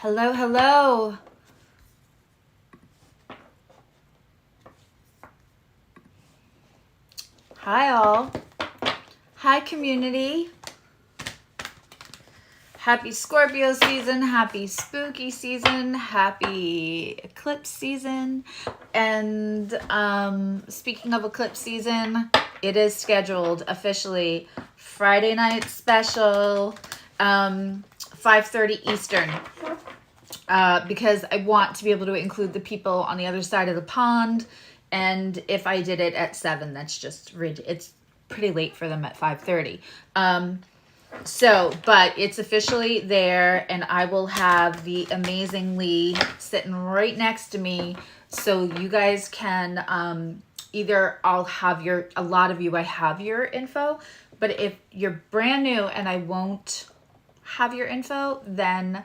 Hello, hello. Hi, all. Hi, community. Happy Scorpio season, happy spooky season, happy eclipse season. And speaking of eclipse season, it is scheduled officially Friday night special, 5:30 Eastern. Because I want to be able to include the people on the other side of the pond. And if I did it at 7, that's just, it's pretty late for them at 5:30. But it's officially there, and I will have the amazing Lee sitting right next to me. So you guys can, either I'll have a lot of you, I have your info, but if you're brand new and I won't have your info, then,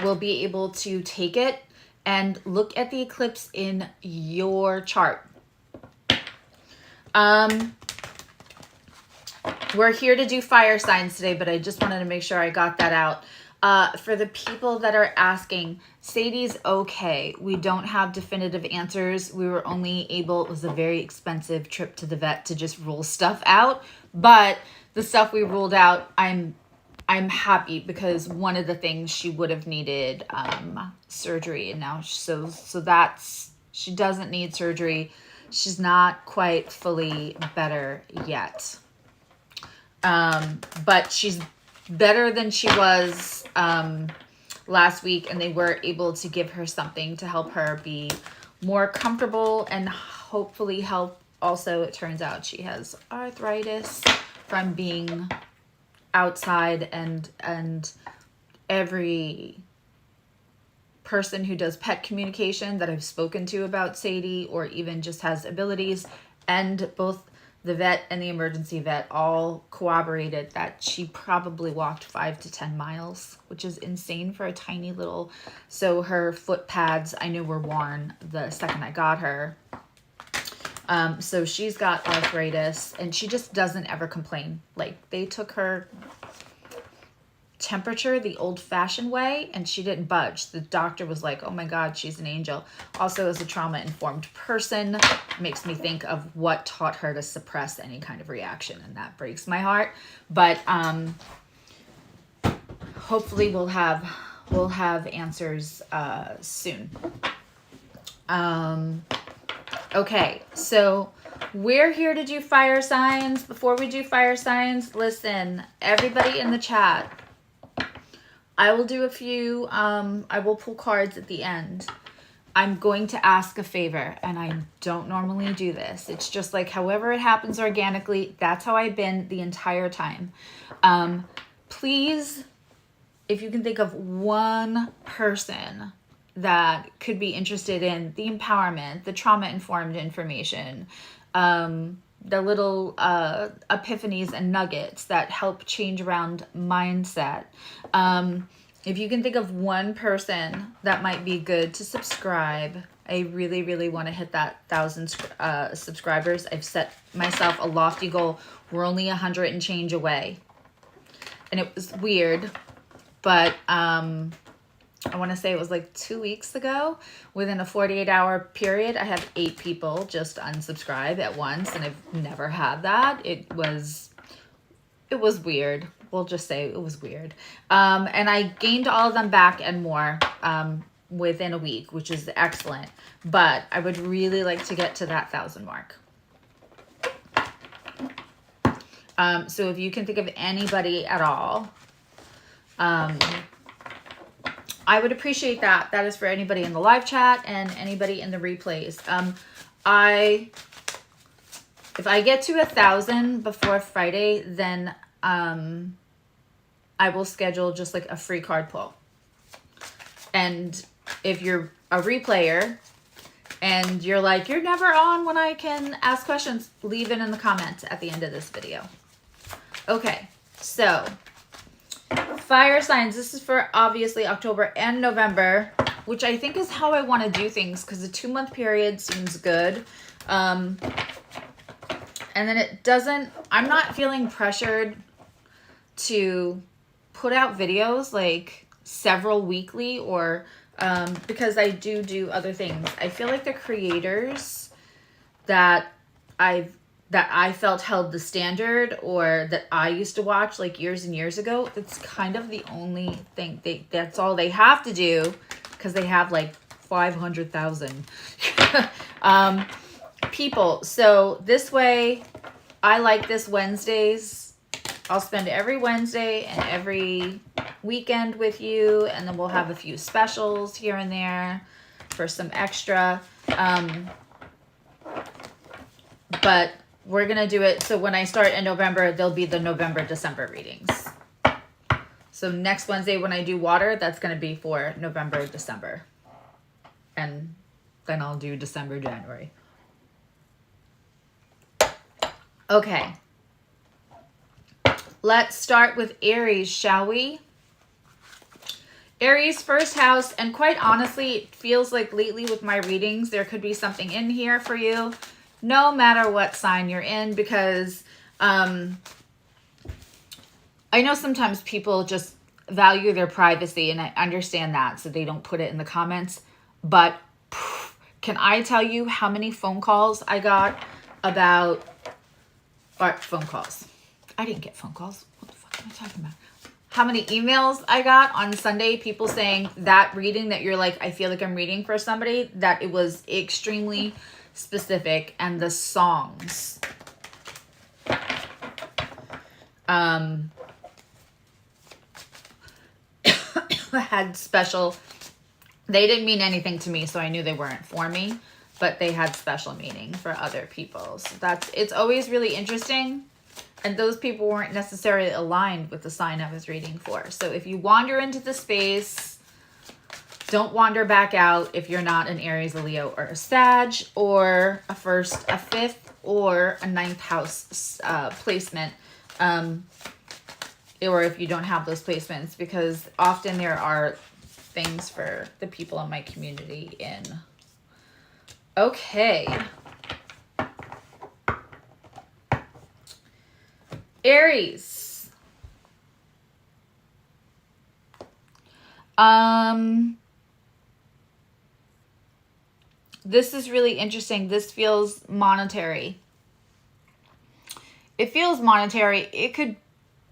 we'll be able to take it and look at the eclipse in your chart. We're here to do fire signs today, but I just wanted to make sure I got that out. For the people that are asking, Sadie's okay. We don't have definitive answers. We were only able, it was a very expensive trip to the vet to just rule stuff out. But the stuff we ruled out, I'm happy, because one of the things she would have needed surgery, and now so that's, she doesn't need surgery. She's not quite fully better yet. But she's better than she was last week, and they were able to give her something to help her be more comfortable and hopefully help. Also, it turns out she has arthritis from being outside, and every person who does pet communication that I've spoken to about Sadie, or even just has abilities, and both the vet and the emergency vet all corroborated that she probably walked 5 to 10 miles, which is insane for a tiny little, so her foot pads I knew were worn the second I got her. So she's got arthritis, and she just doesn't ever complain. Like, they took her temperature the old-fashioned way, and she didn't budge. The doctor was like, oh my God, she's an angel. Also, as a trauma-informed person, makes me think of what taught her to suppress any kind of reaction, and that breaks my heart. But hopefully we'll have answers soon. Okay, so we're here to do fire signs. Before we do fire signs, listen, everybody in the chat, I will do a few, I will pull cards at the end. I'm going to ask a favor, and I don't normally do this. It's just like however it happens organically, that's how I've been the entire time. Please, if you can think of one person that could be interested in the empowerment, the trauma-informed information, the little epiphanies and nuggets that help change around mindset. If you can think of one person that might be good to subscribe, I really, really want to hit that 1,000 subscribers. I've set myself a lofty goal. We're only 100 and change away. And it was weird, but I want to say it was like 2 weeks ago. Within a 48-hour period, I had 8 people just unsubscribe at once, and I've never had that. It was weird. We'll just say it was weird. And I gained all of them back and more within a week, which is excellent. But I would really like to get to that 1,000 mark. So if you can think of anybody at all, I would appreciate that. That is for anybody in the live chat and anybody in the replays. If I get to 1,000 before Friday, then I will schedule just like a free card pull. And if you're a replayer and you're like, you're never on when I can ask questions, leave it in the comments at the end of this video. Okay, so fire signs. This is for obviously October and November, which I think is how I want to do things, because a 2-month period seems good. And then it doesn't, I'm not feeling pressured to put out videos like several weekly, or because I do other things. I feel like the creators that I felt held the standard, or that I used to watch like years and years ago, it's kind of the only thing that's all they have to do, because they have like 500,000 people. So this way, I like this Wednesdays. I'll spend every Wednesday and every weekend with you, and then we'll have a few specials here and there for some extra. But we're going to do it. So when I start in November, there'll be the November, December readings. So next Wednesday when I do water, that's going to be for November, December. And then I'll do December, January. Okay. Let's start with Aries, shall we? Aries, first house, and quite honestly, it feels like lately with my readings, there could be something in here for you, no matter what sign you're in, because I know sometimes people just value their privacy, and I understand that, so they don't put it in the comments. But can I tell you how many phone calls I got about, or phone calls? I didn't get phone calls. What the fuck am I talking about? How many emails I got on Sunday, people saying that reading that you're like, I feel like I'm reading for somebody, that it was extremely specific, and the songs had special, they didn't mean anything to me, so I knew they weren't for me, but they had special meaning for other people. So it's always really interesting. And those people weren't necessarily aligned with the sign I was reading for. So if you wander into the space, don't wander back out if you're not an Aries, a Leo, or a Sag, or a first, a fifth, or a ninth house placement. Or if you don't have those placements, because often there are things for the people in my community in. Okay. Aries. This is really interesting. This feels monetary. It feels monetary. It could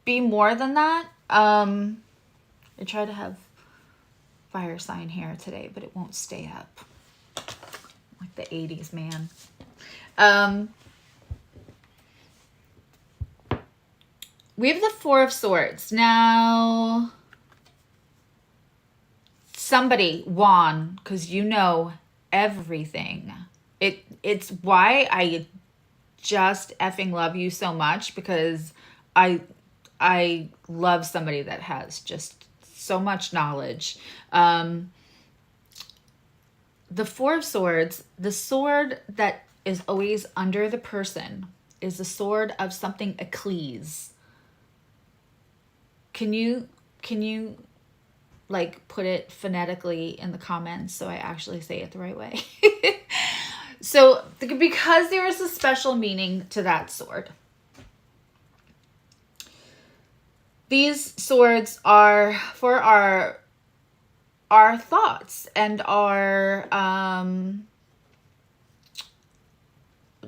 be more than that. I try to have fire sign here today, but it won't stay up. Like the 80s, man. We have the Four of Swords. Now, somebody, Juan, because you know everything. It's why I just effing love you so much, because I love somebody that has just so much knowledge. The Four of Swords, the sword that is always under the person, is the sword of something ecclese. Can you like put it phonetically in the comments so I actually say it the right way? So because there is a special meaning to that sword. These swords are for our thoughts and our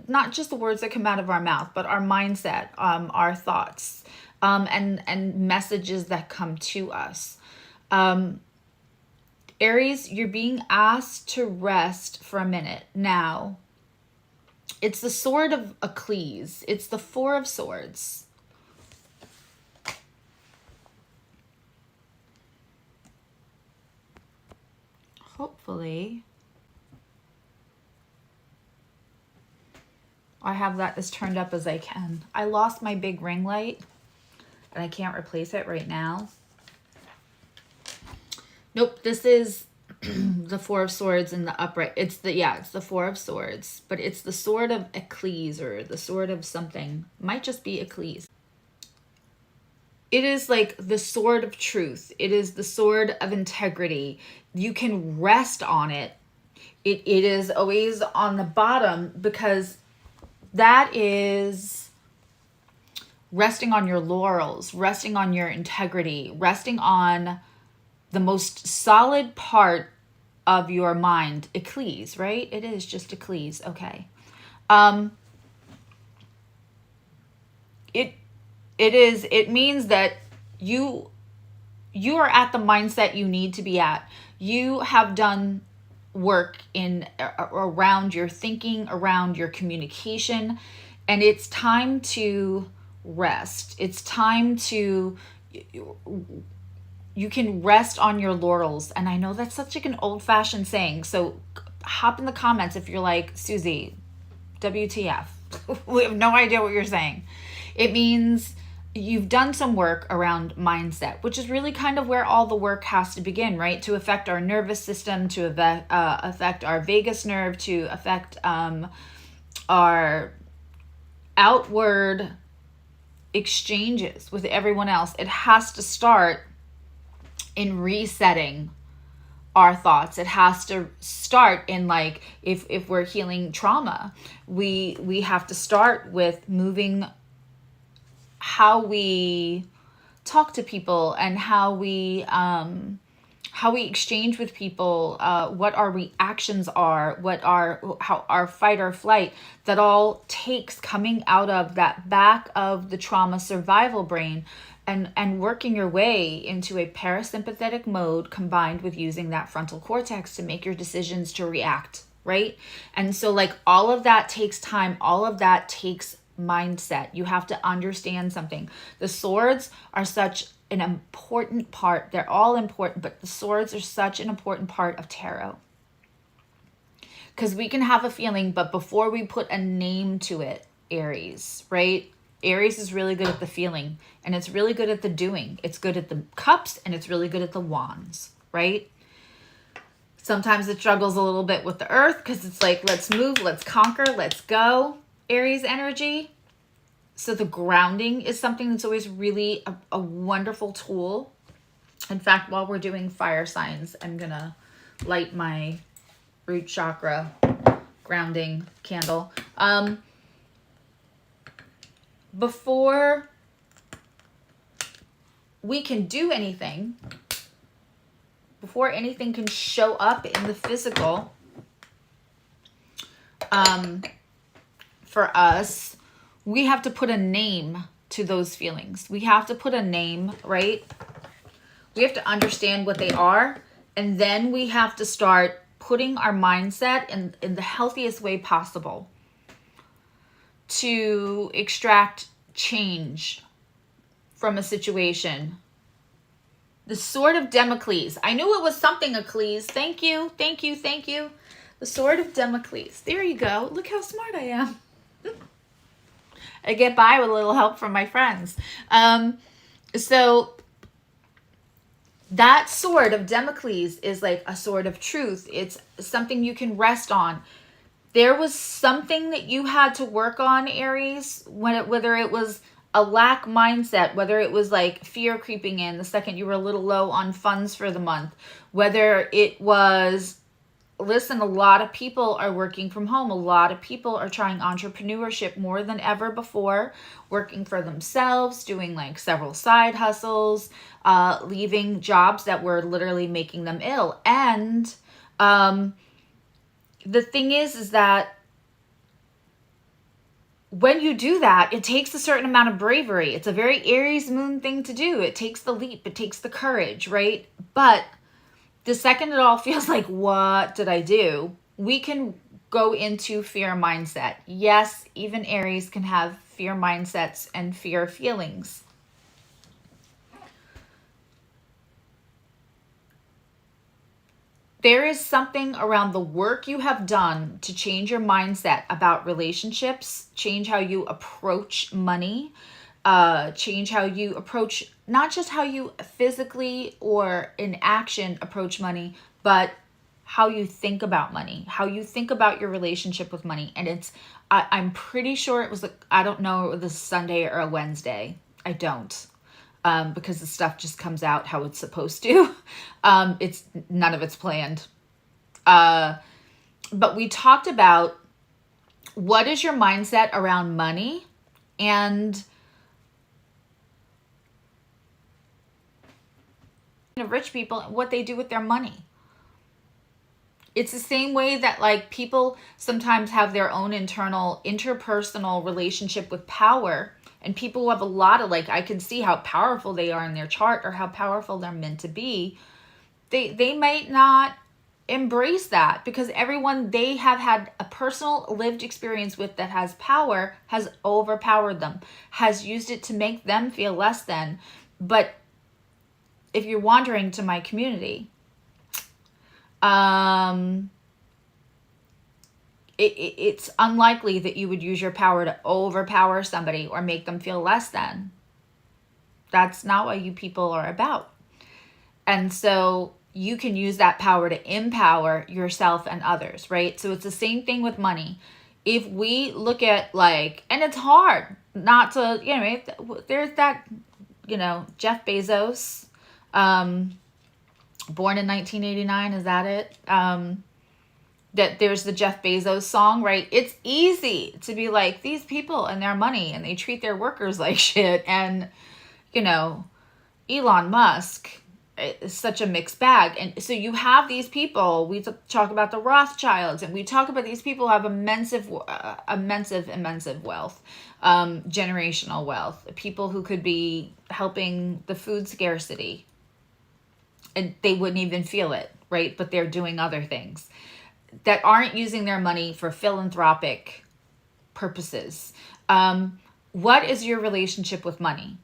not just the words that come out of our mouth, but our mindset, our thoughts, and messages that come to us. Aries, you're being asked to rest for a minute. Now, it's the sword of Eccles. It's the Four of Swords. Hopefully, I have that as turned up as I can. I lost my big ring light, and I can't replace it right now. Nope, this is the Four of Swords in the upright. It's the Four of Swords, but it's the sword of Eccles, or the sword of something. Might just be Eccles. It is like the sword of truth. It is the sword of integrity. You can rest on it. It is always on the bottom, because that is resting on your laurels, resting on your integrity, resting on the most solid part of your mind. Eccles, right? It is just Eccles. Okay. It means that you are at the mindset you need to be at. You have done work in around your thinking, around your communication, and it's time to rest. It's time to, you can rest on your laurels. And I know that's such like an old-fashioned saying, so hop in the comments if you're like, Susie, WTF. We have no idea what you're saying. It means you've done some work around mindset, which is really kind of where all the work has to begin, right? To affect our nervous system, to affect our vagus nerve, to affect our outward exchanges with everyone else. It has to start in resetting our thoughts. It has to start in, like, if we're healing trauma, we have to start with moving how we talk to people and how we exchange with people, what our reactions are, how our fight or flight. That all takes coming out of that back of the trauma survival brain and working your way into a parasympathetic mode, combined with using that frontal cortex to make your decisions, to react, right? And so, like, all of that takes time. All of that takes mindset. You have to understand something. The swords are such an important part. They're all important, but the swords are such an important part of tarot. Because we can have a feeling, but before we put a name to it, Aries, right? Aries is really good at the feeling, and it's really good at the doing. It's good at the cups, and it's really good at the wands, right? Sometimes it struggles a little bit with the earth, because it's like, let's move, let's conquer, let's go. Aries energy. So the grounding is something that's always really a wonderful tool. In fact, while we're doing fire signs, I'm gonna light my root chakra grounding candle. Before we can do anything, before anything can show up in the physical, for us, we have to put a name to those feelings. We have to put a name, right? We have to understand what they are, and then we have to start putting our mindset in the healthiest way possible to extract change from a situation. The sword of Damocles. I knew it was something Achilles. Thank you, thank you, thank you. The sword of Damocles. There you go. Look how smart I am. I get by with a little help from my friends. So that sword of Damocles is like a sword of truth. It's something you can rest on. There was something that you had to work on, Aries, whether it was a lack mindset, whether it was like fear creeping in the second you were a little low on funds for the month, whether it was, listen, a lot of people are working from home. A lot of people are trying entrepreneurship more than ever before, working for themselves, doing like several side hustles, leaving jobs that were literally making them ill. And the thing is that when you do that, it takes a certain amount of bravery. It's a very Aries moon thing to do. It takes the leap. It takes the courage, right? But the second it all feels like, what did I do? We can go into fear mindset. Yes, even Aries can have fear mindsets and fear feelings. There is something around the work you have done to change your mindset about relationships, change how you approach money, change how you approach, not just how you physically or in action approach money, but how you think about money, how you think about your relationship with money. And it's, I'm pretty sure it was, I don't know, it was a Sunday or a Wednesday. I don't. Because the stuff just comes out how it's supposed to. It's none of it's planned. But we talked about what is your mindset around money, and of rich people and what they do with their money. It's the same way that like people sometimes have their own internal interpersonal relationship with power, and people who have a lot of, like, I can see how powerful they are in their chart or how powerful they're meant to be. They might not embrace that because everyone they have had a personal lived experience with that has power has overpowered them, has used it to make them feel less than. But if you're wandering to my community, it's unlikely that you would use your power to overpower somebody or make them feel less than. That's not what you people are about. And so you can use that power to empower yourself and others, right? So it's the same thing with money. If we look at like, and it's hard not to, you know, there's that, you know, Jeff Bezos, born in 1989, is that it? That there's the Jeff Bezos song, right? It's easy to be like, these people and their money, and they treat their workers like shit. And, you know, Elon Musk is such a mixed bag. And so you have these people, we talk about the Rothschilds, and we talk about these people who have immense wealth, generational wealth, people who could be helping the food scarcity, and they wouldn't even feel it, right? But they're doing other things that aren't using their money for philanthropic purposes. What is your relationship with money?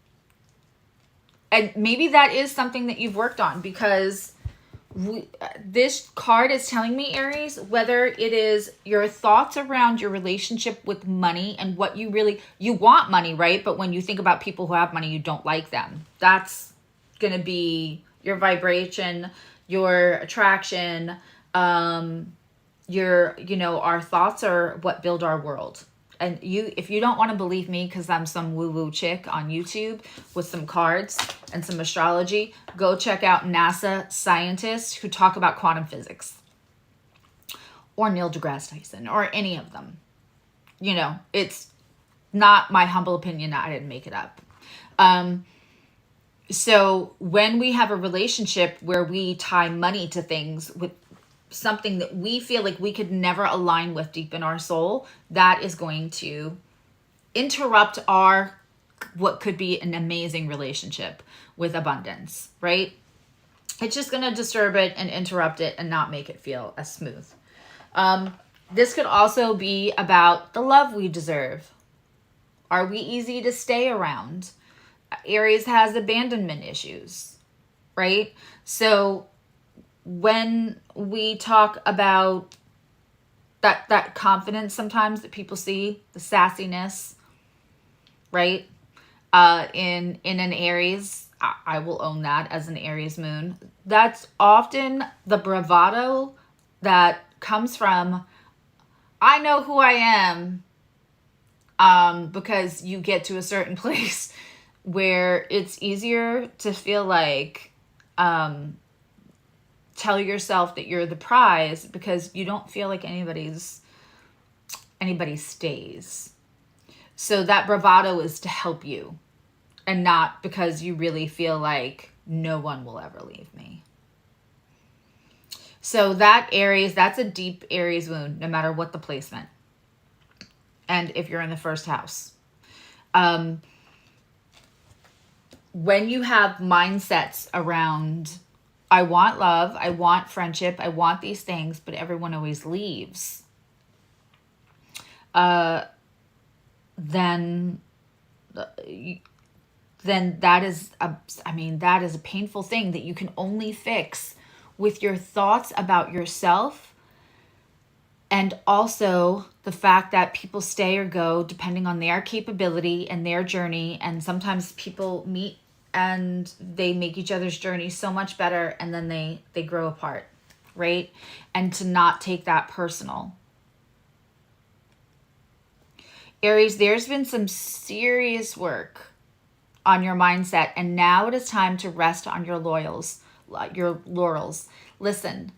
And maybe that is something that you've worked on, because this card is telling me, Aries, whether it is your thoughts around your relationship with money and what you want money, right? But when you think about people who have money, you don't like them. That's going to be your vibration, your attraction, our thoughts are what build our world. And if you don't want to believe me because I'm some woo-woo chick on YouTube with some cards and some astrology, go check out NASA scientists who talk about quantum physics, or Neil deGrasse Tyson, or any of them. You know, it's not my humble opinion. I didn't make it up. So when we have a relationship where we tie money to things with something that we feel like we could never align with deep in our soul, that is going to interrupt what could be an amazing relationship with abundance, right? It's just going to disturb it and interrupt it and not make it feel as smooth. This could also be about the love we deserve. Are we easy to stay around? Aries has abandonment issues, right? So when we talk about that confidence sometimes that people see, the sassiness, right? In an Aries, I will own that as an Aries moon. That's often the bravado that comes from, I know who I am, because you get to a certain place where it's easier to feel like, tell yourself that you're the prize because you don't feel like anybody stays. So that bravado is to help you, and not because you really feel like no one will ever leave me. So that Aries, that's a deep Aries wound, no matter what the placement. And if you're in the first house. When you have mindsets around, I want love, I want friendship, I want these things, but everyone always leaves, then that is that is a painful thing that you can only fix with your thoughts about yourself, and also the fact that people stay or go depending on their capability and their journey. And sometimes people meet and they make each other's journey so much better, and then they grow apart, right? And to not take that personal. Aries, there's been some serious work on your mindset, and now it is time to rest on your laurels. Listen,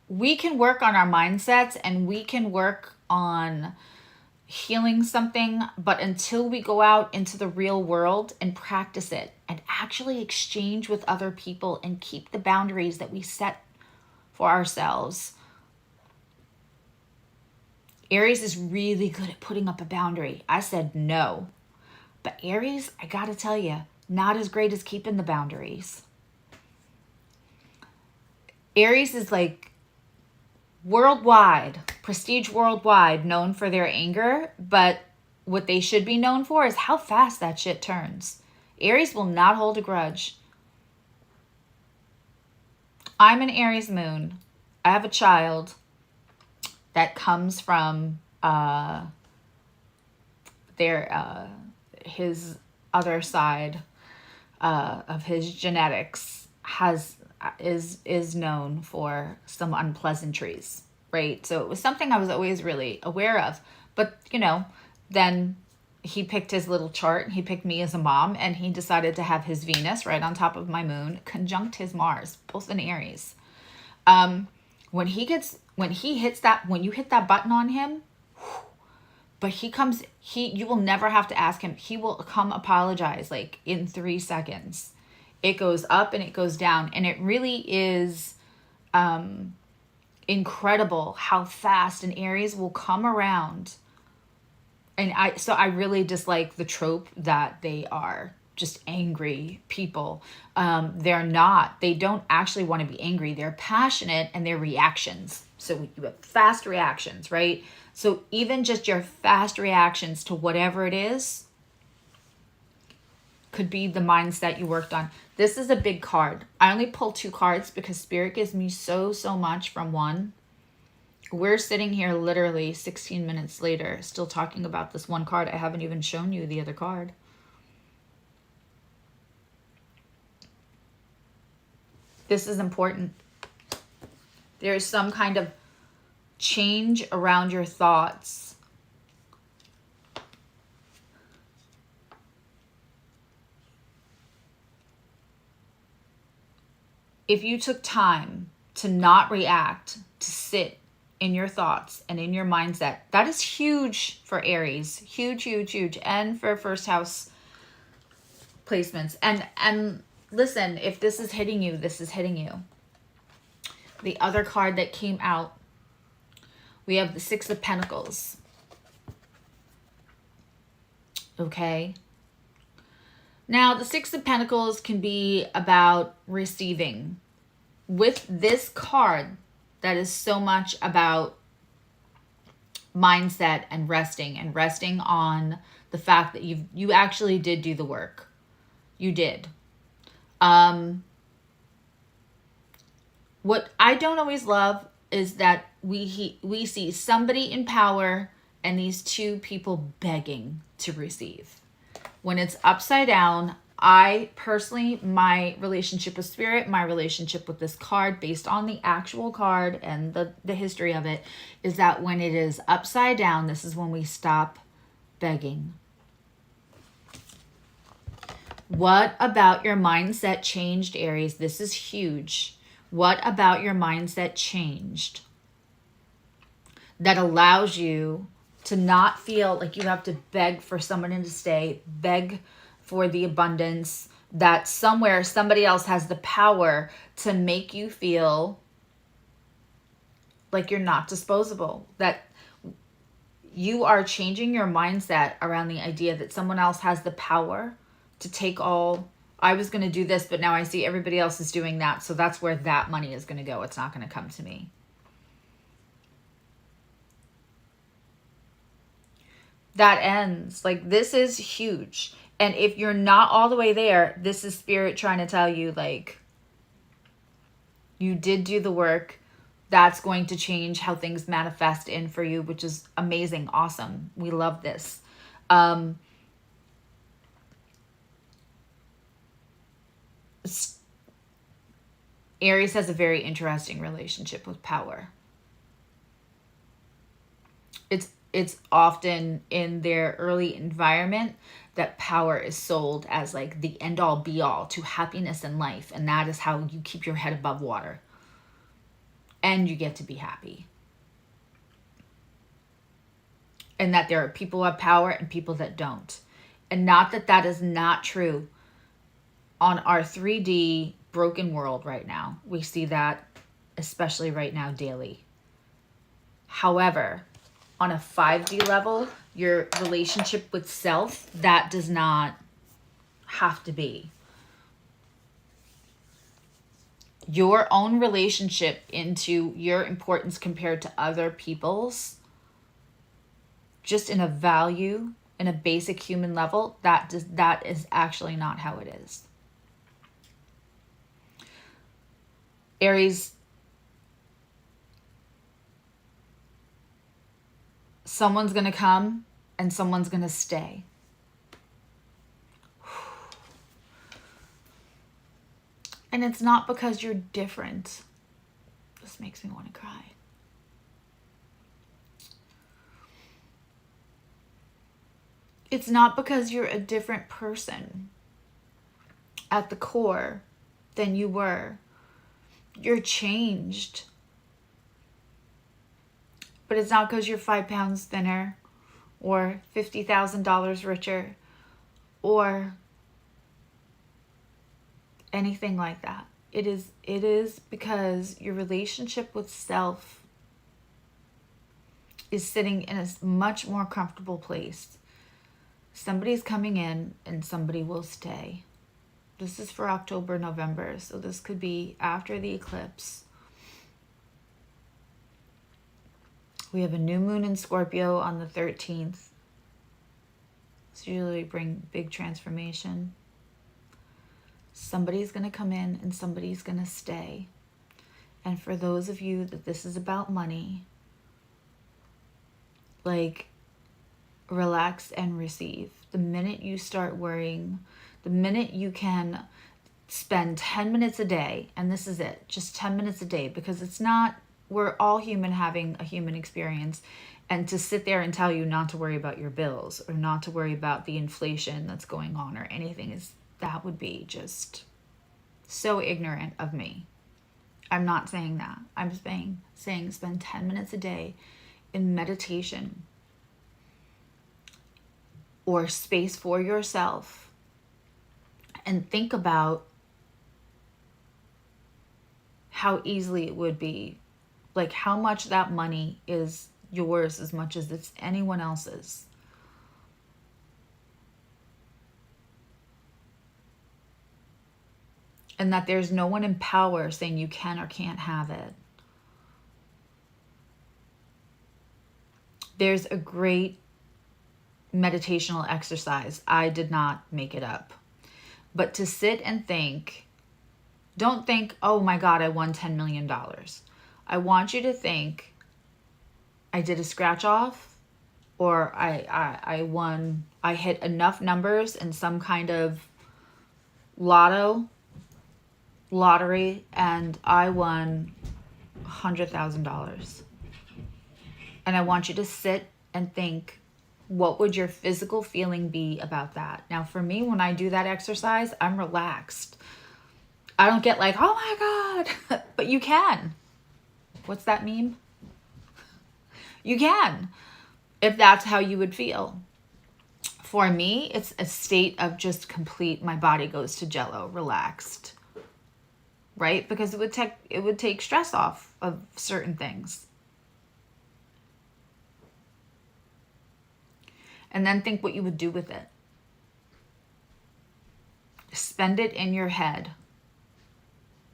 we can work on our mindsets, and we can work on healing something, but until we go out into the real world and practice it and actually exchange with other people and keep the boundaries that we set for ourselves. Aries is really good at putting up a boundary. I said no. But Aries, I gotta tell you, not as great as keeping the boundaries. Aries is like worldwide, prestige worldwide, known for their anger, but what they should be known for is how fast that shit turns. Aries will not hold a grudge. I'm an Aries moon. I have a child that comes from his other side of his genetics is known for some unpleasantries, right? So it was something I was always really aware of. But, then he picked his little chart. He picked me as a mom, and he decided to have his Venus right on top of my moon conjunct his Mars, both in Aries. When you hit that button on him, but you will never have to ask him. He will come apologize like in 3 seconds. It goes up and it goes down. And it really is incredible how fast an Aries will come around. And I really dislike the trope that they are just angry people. They don't actually want to be angry. They're passionate, and their reactions. So you have fast reactions, right? So even just your fast reactions to whatever it is could be the mindset you worked on. This is a big card. I only pulled 2 cards because Spirit gives me so much from one. We're sitting here literally 16 minutes later, still talking about this one card. I haven't even shown you the other card. This is important. There is some kind of change around your thoughts. If you took time to not react, to sit in your thoughts and in your mindset, that is huge for Aries. Huge, huge, huge. And for first house placements. And listen, if this is hitting you, this is hitting you. The other card that came out, we have the 6 of Pentacles. Okay. Now, the 6 of Pentacles can be about receiving. With this card, that is so much about mindset and resting on the fact that you actually did do the work. You did. What I don't always love is that we see somebody in power and these 2 people begging to receive. When it's upside down, I personally, my relationship with Spirit, my relationship with this card based on the actual card and the history of it, is that when it is upside down, this is when we stop begging. What about your mindset changed, Aries? This is huge. What about your mindset changed that allows you to not feel like you have to beg for someone to stay, beg for the abundance, that somewhere somebody else has the power to make you feel like you're not disposable, that you are changing your mindset around the idea that someone else has the power to take all. I was going to do this, but now I see everybody else is doing that, so that's where that money is going to go. It's not going to come to me. That ends. Like, this is huge. And if you're not all the way there, this is Spirit trying to tell you, like, you did do the work. That's going to change how things manifest in for you, which is amazing. Awesome. We love this. Aries has a very interesting relationship with power. It's often in their early environment that power is sold as like the end all be all to happiness in life. And that is how you keep your head above water. And you get to be happy. and that there are people who have power and people that don't. And not that that is not true on our 3D broken world right now. We see that especially right now daily. However, on a 5D level, your relationship with self, that does not have to be. Your own relationship into your importance compared to other people's, just in a value, in a basic human level, that is actually not how it is. Aries, someone's going to come and someone's going to stay. And it's not because you're different. This makes me want to cry. It's not because you're a different person at the core than you were. You're changed. But it's not because you're 5 pounds thinner or $50,000 richer or anything like that. It is because your relationship with self is sitting in a much more comfortable place. Somebody's coming in and somebody will stay. This is for October, November, so this could be after the eclipse. We have a new moon in Scorpio on the 13th. It's usually bring big transformation. Somebody's going to come in and somebody's going to stay. And for those of you that this is about money, like, relax and receive. The minute you start worrying, the minute you can spend 10 minutes a day, and this is it, just 10 minutes a day, because it's not, we're all human having a human experience, and to sit there and tell you not to worry about your bills or not to worry about the inflation that's going on or anything, that would be just so ignorant of me. I'm not saying that. I'm saying spend 10 minutes a day in meditation or space for yourself and think about how easily it would be, like how much that money is yours as much as it's anyone else's. And that there's no one in power saying you can or can't have it. There's a great meditational exercise. I did not make it up. But to sit and think, don't think, oh my God, I won $10 million. I want you to think, I did a scratch off, or I hit enough numbers in some kind of lottery, and I won $100,000. And I want you to sit and think, what would your physical feeling be about that? Now, for me, when I do that exercise, I'm relaxed. I don't get like, oh my God, but you can. What's that meme? You can, if that's how you would feel. For me, it's a state of just complete, my body goes to jello, relaxed, right? Because it would take stress off of certain things. And then think what you would do with it. Spend it in your head.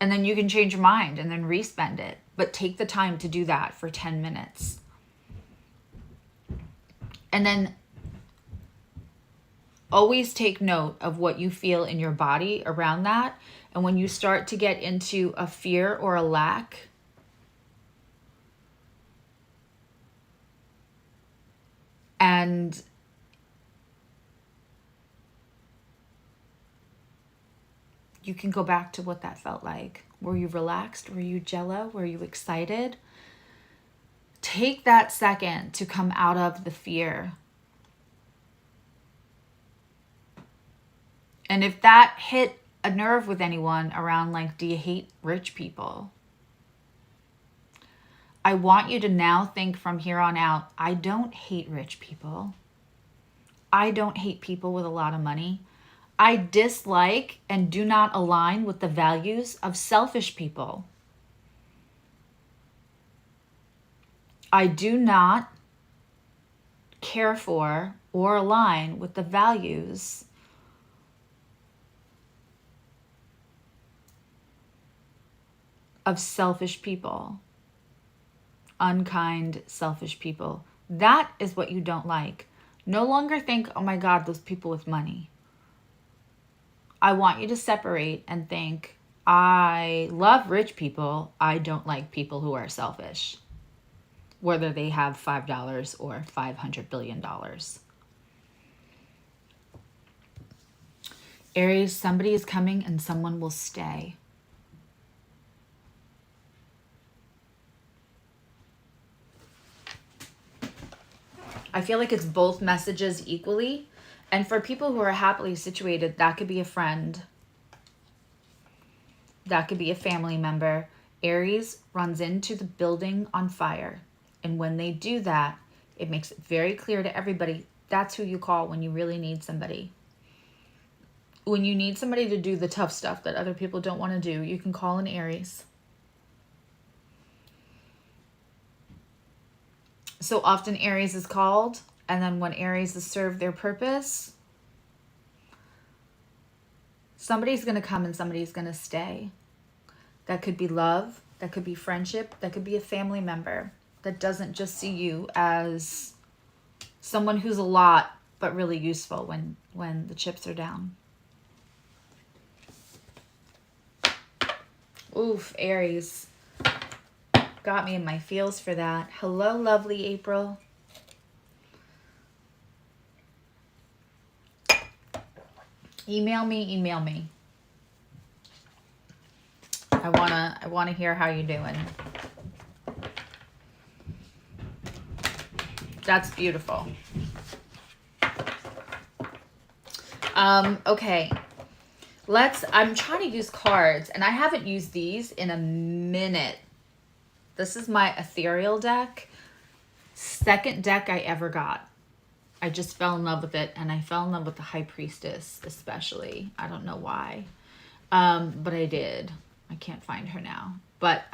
And then you can change your mind and then re-spend it. But take the time to do that for 10 minutes. And then always take note of what you feel in your body around that. And when you start to get into a fear or a lack, and you can go back to what that felt like. Were you relaxed? Were you jello? Were you excited? Take that second to come out of the fear. And if that hit a nerve with anyone around, like, do you hate rich people? I want you to now think from here on out, I don't hate rich people. I don't hate people with a lot of money. I dislike and do not align with the values of selfish people. I do not care for or align with the values of selfish people. Unkind, selfish people. That is what you don't like. No longer think, oh my God, those people with money. I want you to separate and think, I love rich people. I don't like people who are selfish, whether they have $5 or $500 billion. Aries, somebody is coming and someone will stay. I feel like it's both messages equally. And for people who are happily situated, that could be a friend. That could be a family member. Aries runs into the building on fire. And when they do that, it makes it very clear to everybody, that's who you call when you really need somebody. When you need somebody to do the tough stuff that other people don't want to do, you can call an Aries. So often Aries is called, and then when Aries has served their purpose, somebody's going to come and somebody's going to stay. That could be love, that could be friendship, that could be a family member that doesn't just see you as someone who's a lot but really useful when the chips are down. Oof, Aries. Got me in my feels for that. Hello, lovely April. Email me. I wanna hear how you're doing. That's beautiful. Okay. I'm trying to use cards, and I haven't used these in a minute. This is my ethereal deck. Second deck I ever got. I just fell in love with it, and I fell in love with the High Priestess especially. I don't know why, but I did. I can't find her now. But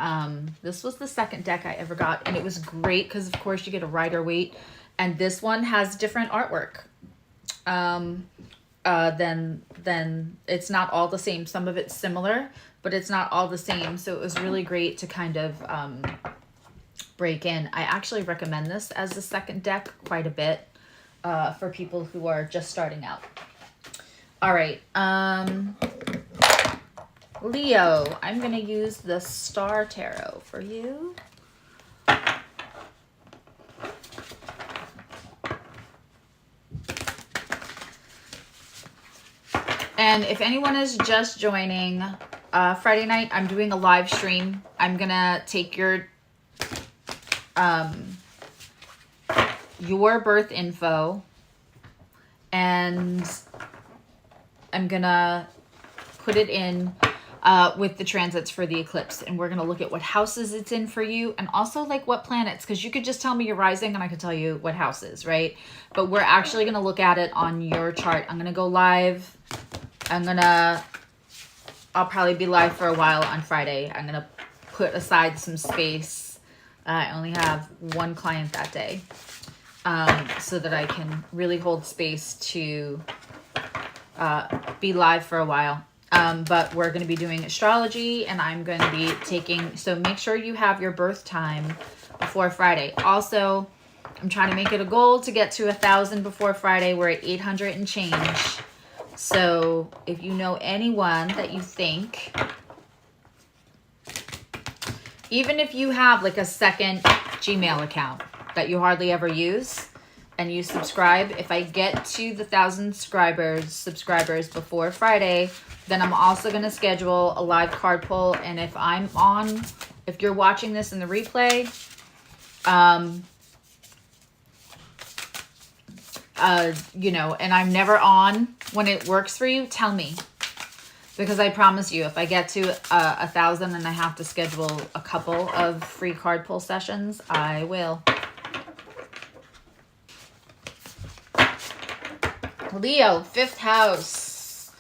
this was the second deck I ever got, and it was great because, of course, you get a Rider-Waite, and this one has different artwork. Then it's not all the same. Some of it's similar, but it's not all the same. So it was really great to kind of break in. I actually recommend this as the second deck quite a bit for people who are just starting out. All right. Leo, I'm going to use the Star Tarot for you. And if anyone is just joining, Friday night, I'm doing a live stream. I'm going to take your birth info, and I'm going to put it in with the transits for the eclipse. And we're going to look at what houses it's in for you, and also like what planets, because you could just tell me your rising and I could tell you what houses, right? But we're actually going to look at it on your chart. I'm going to go live. I'll probably be live for a while on Friday. I'm going to put aside some space. I only have one client that day, so that I can really hold space to be live for a while. But we're going to be doing astrology, and I'm going to be so make sure you have your birth time before Friday. Also, I'm trying to make it a goal to get to 1,000 before Friday. We're at 800 and change. So if you know anyone that you think, even if you have like a second Gmail account that you hardly ever use and you subscribe, if I get to the 1,000 subscribers before Friday, then I'm also going to schedule a live card pull. And if you're watching this in the replay, and I'm never on when it works for you, tell me. Because I promise you, if I get to 1,000 and I have to schedule a couple of free card pull sessions, I will. Leo, 5th house,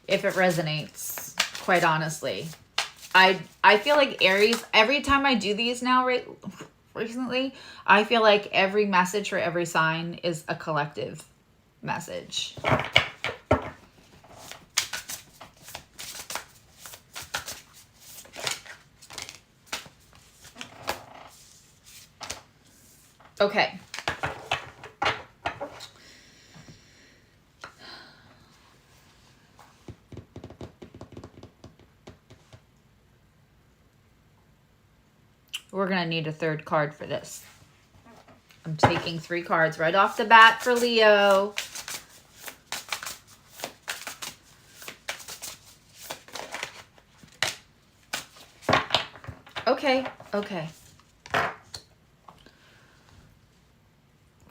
if it resonates, quite honestly. I feel like Aries, every time I do these now, recently, I feel like every message for every sign is a collective message. Okay. We're going to need a 3rd card for this. I'm taking 3 cards right off the bat for Leo. Okay, okay.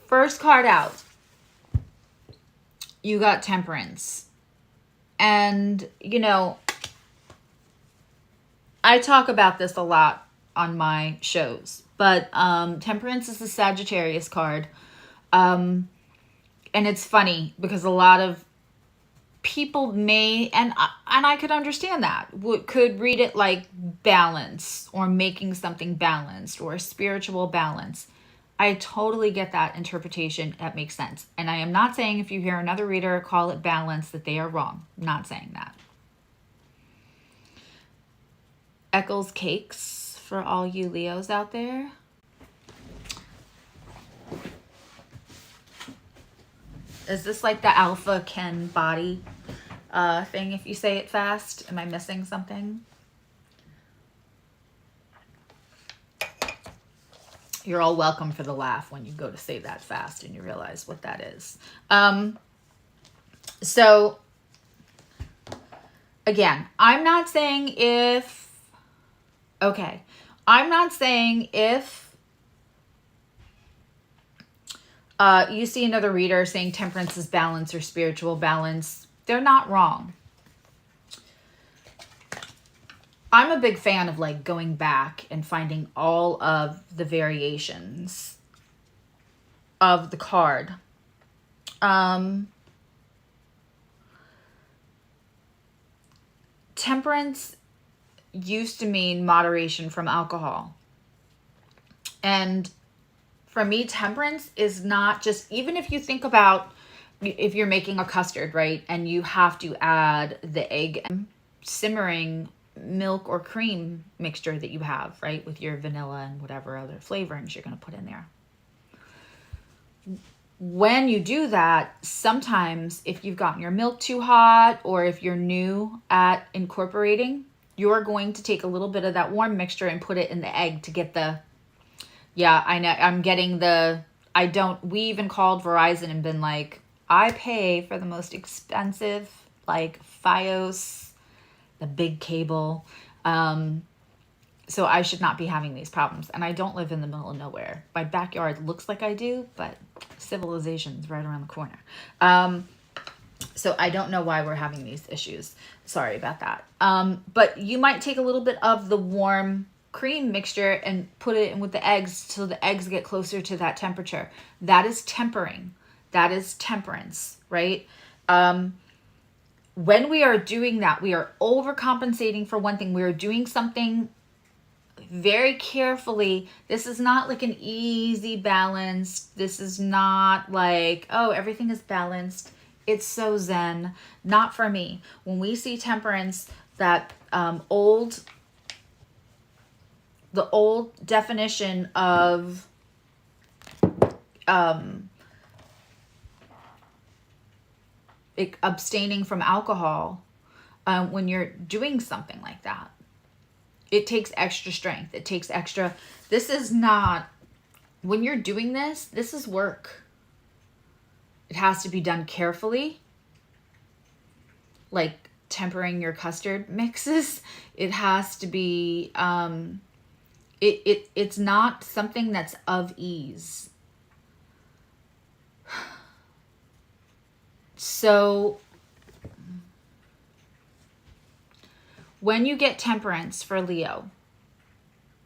First card out. You got Temperance. And, you know, I talk about this a lot on my shows, but Temperance is the Sagittarius card. And it's funny because a lot of people may, and I could understand that, could read it like balance or making something balanced or spiritual balance. I totally get that interpretation. That makes sense. And I am not saying if you hear another reader call it balance that they are wrong. I'm not saying that. Eccles Cakes for all you Leos out there. Is this like the Alpha Ken body thing if you say it fast? Am I missing something? You're all welcome for the laugh when you go to say that fast and you realize what that is. So, again, I'm not saying if... Okay. I'm not saying if you see another reader saying temperance is balance or spiritual balance, they're not wrong. I'm a big fan of like going back and finding all of the variations of the card. Temperance used to mean moderation from alcohol. And for me, temperance is not just, even if you think about if you're making a custard, right? And you have to add the egg and simmering milk or cream mixture that you have, right? With your vanilla and whatever other flavorings you're going to put in there. When you do that, sometimes if you've gotten your milk too hot or if you're new at incorporating, you're going to take a little bit of that warm mixture and put it in the egg to get the, yeah, I know, I'm getting the, we even called Verizon and been like, I pay for the most expensive, like Fios, the big cable. So I should not be having these problems. And I don't live in the middle of nowhere. My backyard looks like I do, but civilization's right around the corner. So I don't know why we're having these issues. Sorry about that. But you might take a little bit of the warm cream mixture and put it in with the eggs so the eggs get closer to that temperature. That is tempering. That is temperance, right? When we are doing that, we are overcompensating for one thing. We are doing something very carefully. This is not like an easy balance. This is not like, oh, everything is balanced. It's so zen. Not for me. When we see temperance, that the old definition of abstaining from alcohol, when you're doing something like that, it takes extra strength. It takes extra. This is not, when you're doing this, this is work. It has to be done carefully. Like tempering your custard mixes. It has to be, it's not something that's of ease. So When you get Temperance for Leo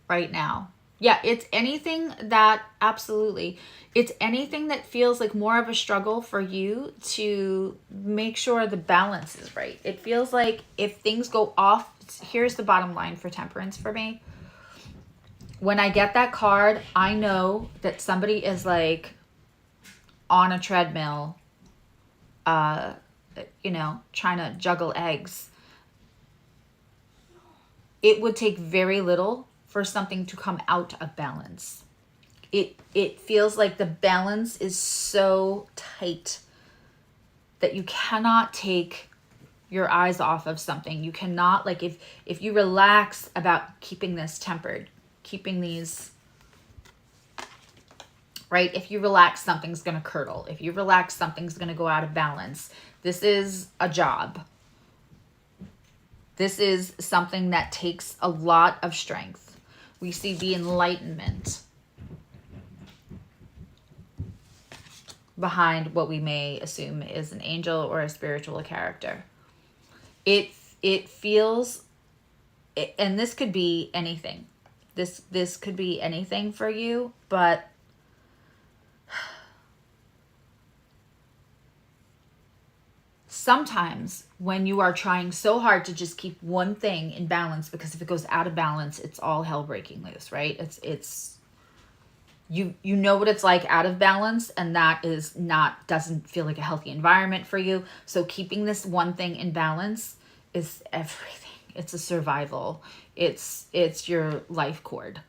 right now, yeah, it's anything that, absolutely, it's anything that feels like more of a struggle for you to make sure the balance is right. It feels like if things go off, here's the bottom line for Temperance for me. When I get that card, I know that somebody is like on a treadmill, you know, trying to juggle eggs. It would take very little for something to come out of balance. It feels like the balance is so tight that you cannot take your eyes off of something. You cannot, like, if you relax about keeping this tempered, keeping these, right? If you relax, something's going to curdle. If you relax, something's going to go out of balance. This is a job. This is something that takes a lot of strength. We see the enlightenment behind what we may assume is an angel or a spiritual character. It feels, and this could be anything. This could be anything for you, but sometimes when you are trying so hard to just keep one thing in balance, because if it goes out of balance, it's all hell breaking loose, right? It's you know what it's like out of balance, and that is not, doesn't feel like a healthy environment for you. So keeping this one thing in balance is everything. It's a survival. It's your life cord.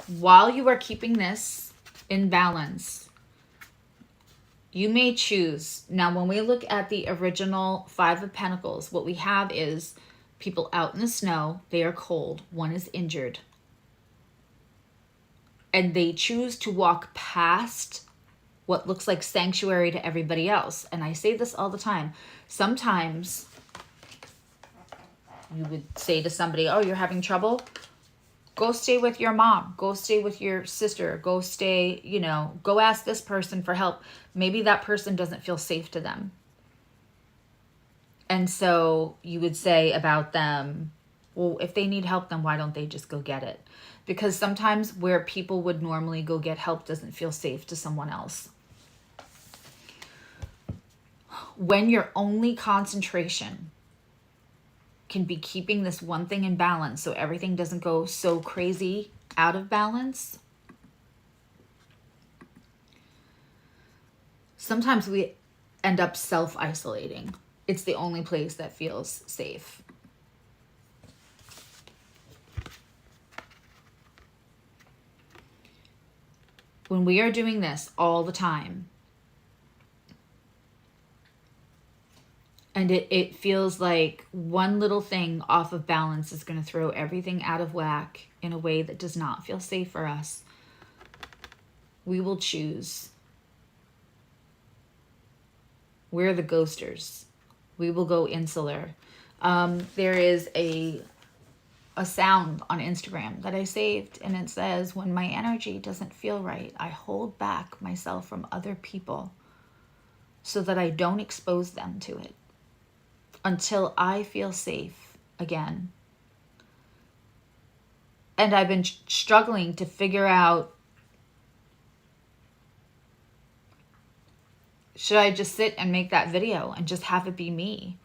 While you are keeping this in balance, you may choose. Now, when we look at the original Five of Pentacles, what we have is people out in the snow. They are cold. One is injured. And they choose to walk past what looks like sanctuary to everybody else. And I say this all the time. Sometimes you would say to somebody, oh, you're having trouble? Go stay with your mom. Go stay with your sister. Go stay, you know, go ask this person for help. Maybe that person doesn't feel safe to them. And so you would say about them, well, if they need help, then why don't they just go get it? Because sometimes where people would normally go get help doesn't feel safe to someone else. When your only concentration can be keeping this one thing in balance so everything doesn't go so crazy out of balance, sometimes we end up self-isolating. It's the only place that feels safe. When we are doing this all the time, and it feels like one little thing off of balance is going to throw everything out of whack in a way that does not feel safe for us, we will choose. We're the ghosters. We will go insular. There is a sound on Instagram that I saved, and it says, when my energy doesn't feel right, I hold back myself from other people so that I don't expose them to it until I feel safe again. And I've been struggling to figure out, should I just sit and make that video and just have it be me?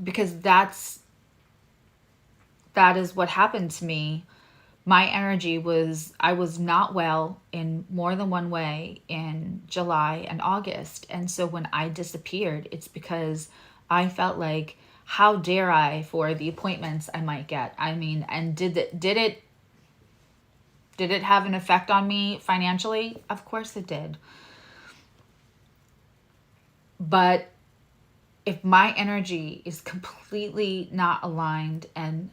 Because that is what happened to me. My energy was, I was not well in more than one way in July and August. And so when I disappeared, it's because I felt like, how dare I for the appointments I might get? I mean, and did it have an effect on me financially? Of course it did. But if my energy is completely not aligned and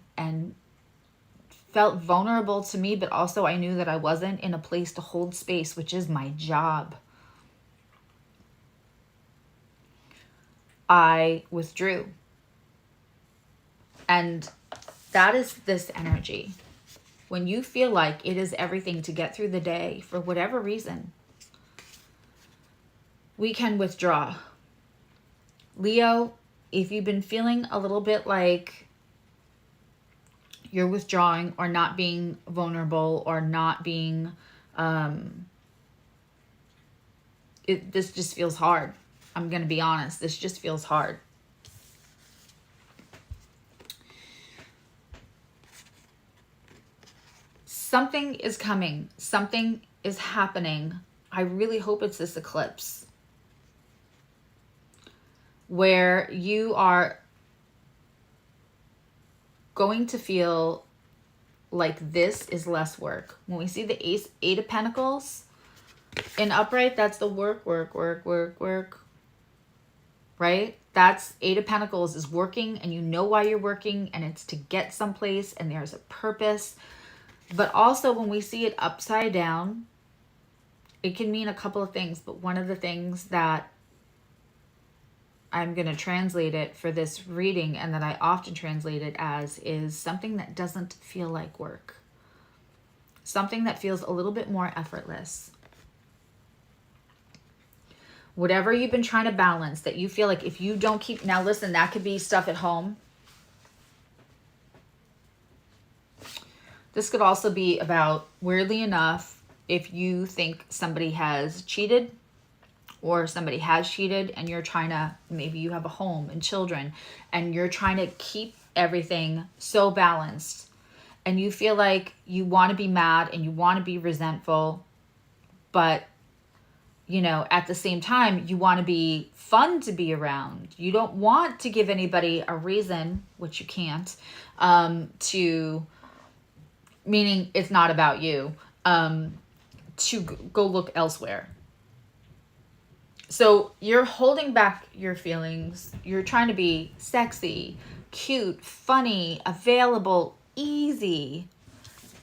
felt vulnerable to me, but also I knew that I wasn't in a place to hold space, which is my job, I withdrew. And that is this energy. When you feel like it is everything to get through the day, for whatever reason, we can withdraw. Leo, if you've been feeling a little bit like you're withdrawing or not being vulnerable or not being, this just feels hard. I'm going to be honest. This just feels hard. Something is coming. Something is happening. I really hope it's this eclipse where you are going to feel like this is less work. When we see the Eight of Pentacles in upright, that's the work, right? That's Eight of Pentacles is working, and you know why you're working, and it's to get someplace, and there's a purpose. But also when we see it upside down, it can mean a couple of things. But one of the things that I'm going to translate it for this reading, and that I often translate it as, is something that doesn't feel like work. Something that feels a little bit more effortless. Whatever you've been trying to balance, that you feel like if you don't keep... Now listen, that could be stuff at home. This could also be about, weirdly enough, if you think somebody has cheated or somebody has cheated and you're trying to, maybe you have a home and children and you're trying to keep everything so balanced and you feel like you want to be mad and you want to be resentful, but you know, at the same time, you want to be fun to be around. You don't want to give anybody a reason, which you can't, to... meaning it's not about you, to go look elsewhere. So you're holding back your feelings. You're trying to be sexy, cute, funny, available, easy.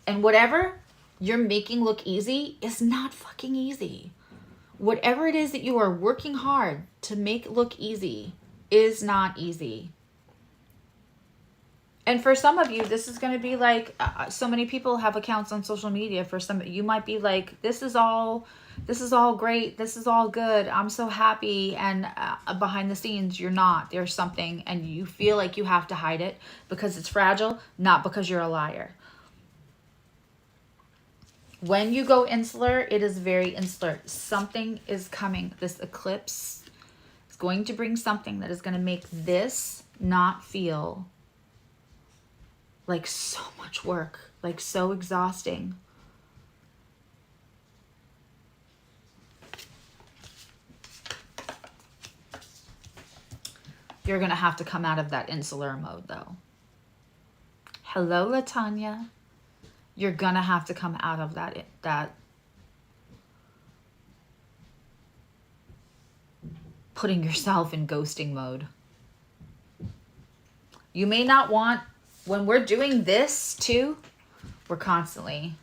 And whatever you're making look easy is not fucking easy. Whatever it is that you are working hard to make look easy is not easy. And for some of you, this is going to be like, so many people have accounts on social media. For some, you might be like, this is all great. This is all good. I'm so happy. And behind the scenes, you're not. There's something, and you feel like you have to hide it because it's fragile, not because you're a liar. When you go insular, it is very insular. Something is coming. This eclipse is going to bring something that is going to make this not feel like so much work, like so exhausting. You're going to have to come out of that insular mode though. Hello, Latanya. You're going to have to come out of that putting yourself in ghosting mode. You may not want... When we're doing this too, we're constantly,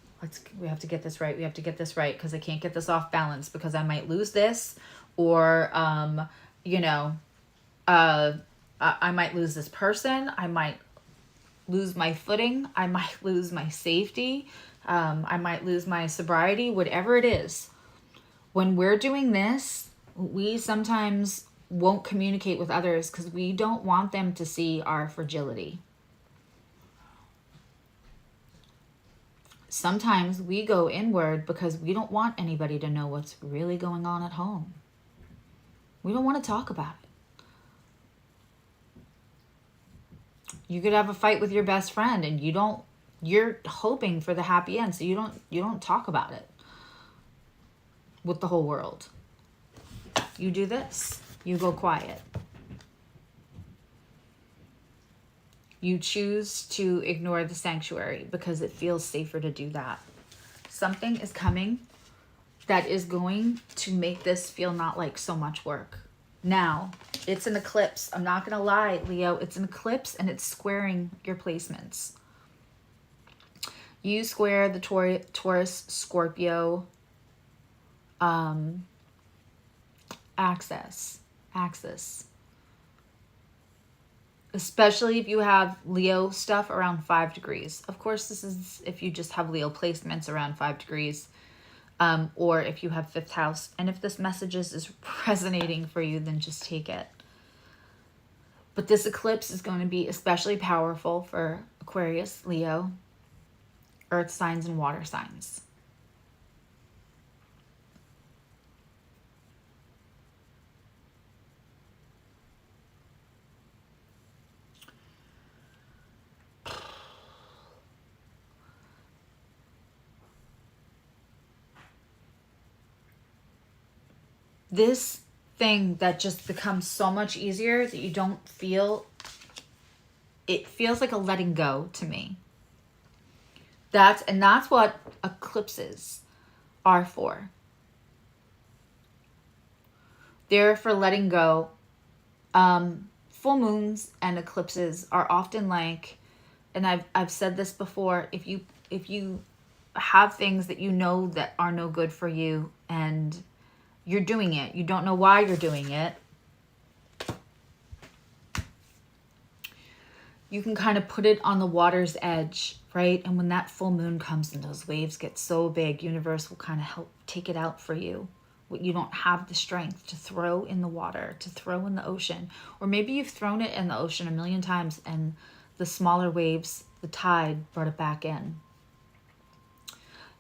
we have to get this right. We have to get this right because I can't get this off balance because I might lose this, or, you know, I might lose this person. I might lose my footing. I might lose my safety. I might lose my sobriety, whatever it is. When we're doing this, we sometimes won't communicate with others because we don't want them to see our fragility. Sometimes we go inward because we don't want anybody to know what's really going on at home. We don't want to talk about it. You could have a fight with your best friend and you're hoping for the happy end, so you don't talk about it with the whole world. You do this. You go quiet. You choose to ignore the sanctuary because it feels safer to do that. Something is coming that is going to make this feel not like so much work. Now, it's an eclipse. I'm not going to lie, Leo. It's an eclipse and it's squaring your placements. You square the Taurus, Scorpio axis. Especially if you have Leo stuff around 5 degrees. Of course, this is if you just have Leo placements around 5 degrees. Or if you have 5th house. And if this message is resonating for you, then just take it. But this eclipse is going to be especially powerful for Aquarius, Leo, earth signs, and water signs. This thing that just becomes so much easier that you don't feel, it feels like a letting go to me. That's what eclipses are for. They're for letting go. Full moons and eclipses are often like, and I've said this before, if you have things that you know that are no good for you and you're doing it, you don't know why you're doing it, you can kind of put it on the water's edge, right? And when that full moon comes and those waves get so big, universe will kind of help take it out for you. What you don't have the strength to throw in the water, to throw in the ocean. Or maybe you've thrown it in the ocean a million times and the smaller waves, the tide brought it back in.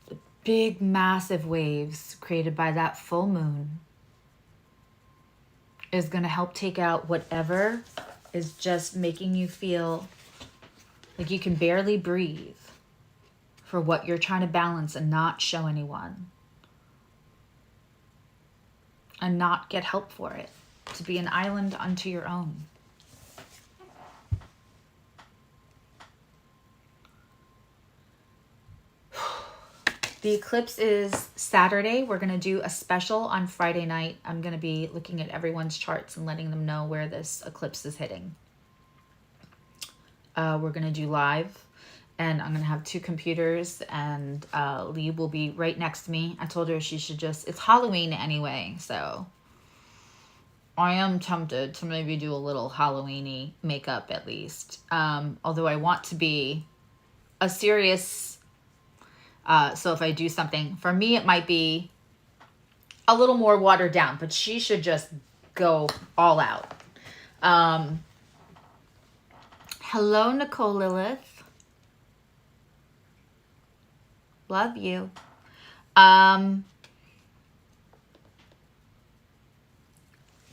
The big, massive waves created by that full moon is going to help take out whatever is just making you feel like you can barely breathe for what you're trying to balance and not show anyone. And not get help for it. To be an island unto your own. The eclipse is Saturday. We're going to do a special on Friday night. I'm going to be looking at everyone's charts and letting them know where this eclipse is hitting. We're going to do live. And I'm going to have 2 computers. And Lee will be right next to me. I told her she should just... It's Halloween anyway, so... I am tempted to maybe do a little Halloween-y makeup at least. Although I want to be a serious... so if I do something, for me it might be a little more watered down, but she should just go all out. Hello, Nicole Lilith. Love you.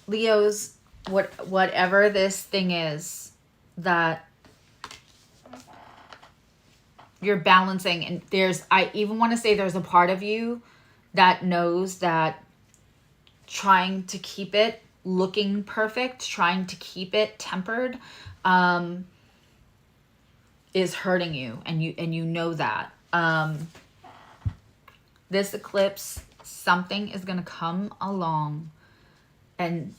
Leos, whatever this thing is that you're balancing, and I even want to say there's a part of you that knows that trying to keep it looking perfect, trying to keep it tempered, is hurting you, and you know that. This eclipse, something is going to come along and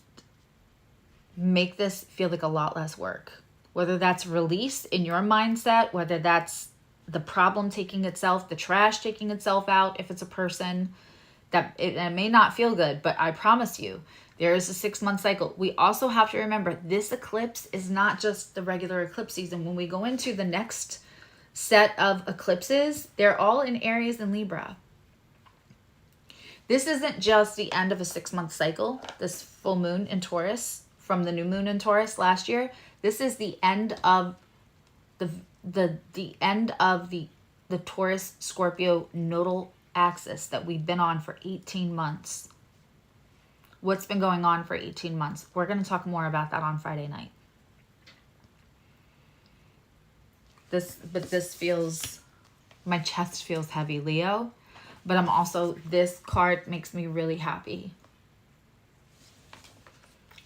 make this feel like a lot less work. Whether that's release in your mindset, whether that's the problem taking itself, the trash taking itself out, if it's a person, that it may not feel good, but I promise you, there is a 6-month cycle. We also have to remember this eclipse is not just the regular eclipse season. When we go into the next set of eclipses, they're all in Aries and Libra. This isn't just the end of a 6-month cycle, this full moon in Taurus from the new moon in Taurus last year. This is the end of the end of the Taurus Scorpio nodal axis that we've been on for 18 months. What's been going on for 18 months? We're going to talk more about that on Friday night. This feels, my chest feels heavy, Leo. But I'm also, this card makes me really happy.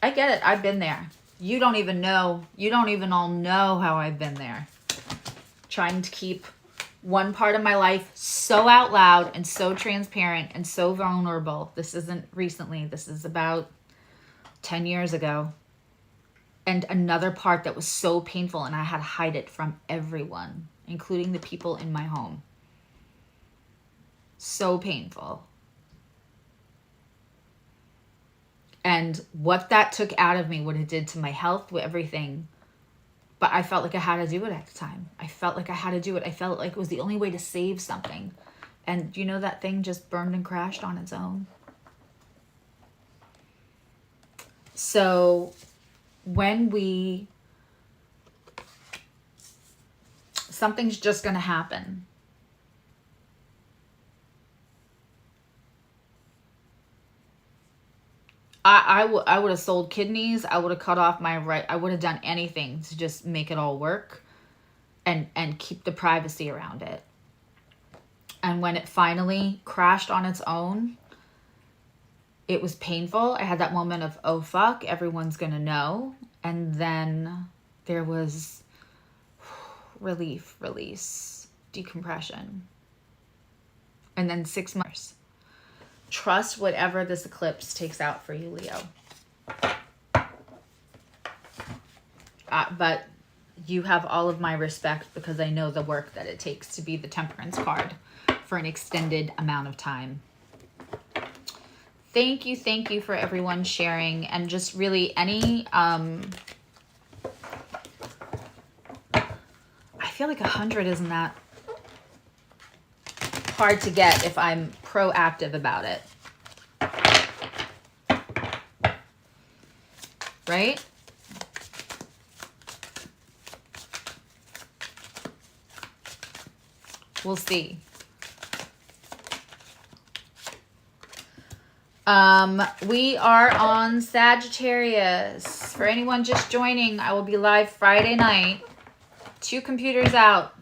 I get it. I've been there. You don't even know. You don't even all know how I've been there. Trying to keep one part of my life so out loud and so transparent and so vulnerable. This isn't recently. This is about 10 years ago. And another part that was so painful, and I had to hide it from everyone, including the people in my home. So painful. And what that took out of me, what it did to my health, with everything. But I felt like I had to do it at the time. I felt like I had to do it. I felt like it was the only way to save something. And you know, that thing just burned and crashed on its own. So when something's just going to happen. I would have sold kidneys. I would have cut off my right. I would have done anything to just make it all work and keep the privacy around it. And when it finally crashed on its own, it was painful. I had that moment of, oh, fuck, everyone's going to know. And then there was relief, release, decompression. And then 6 months. Trust whatever this eclipse takes out for you, Leo. But you have all of my respect because I know the work that it takes to be the Temperance card for an extended amount of time. Thank you for everyone sharing, and just really any, I feel like 100 isn't that hard to get if I'm proactive about it. Right? We'll see. We are on Sagittarius. For anyone just joining, I will be live Friday night, 2 computers out,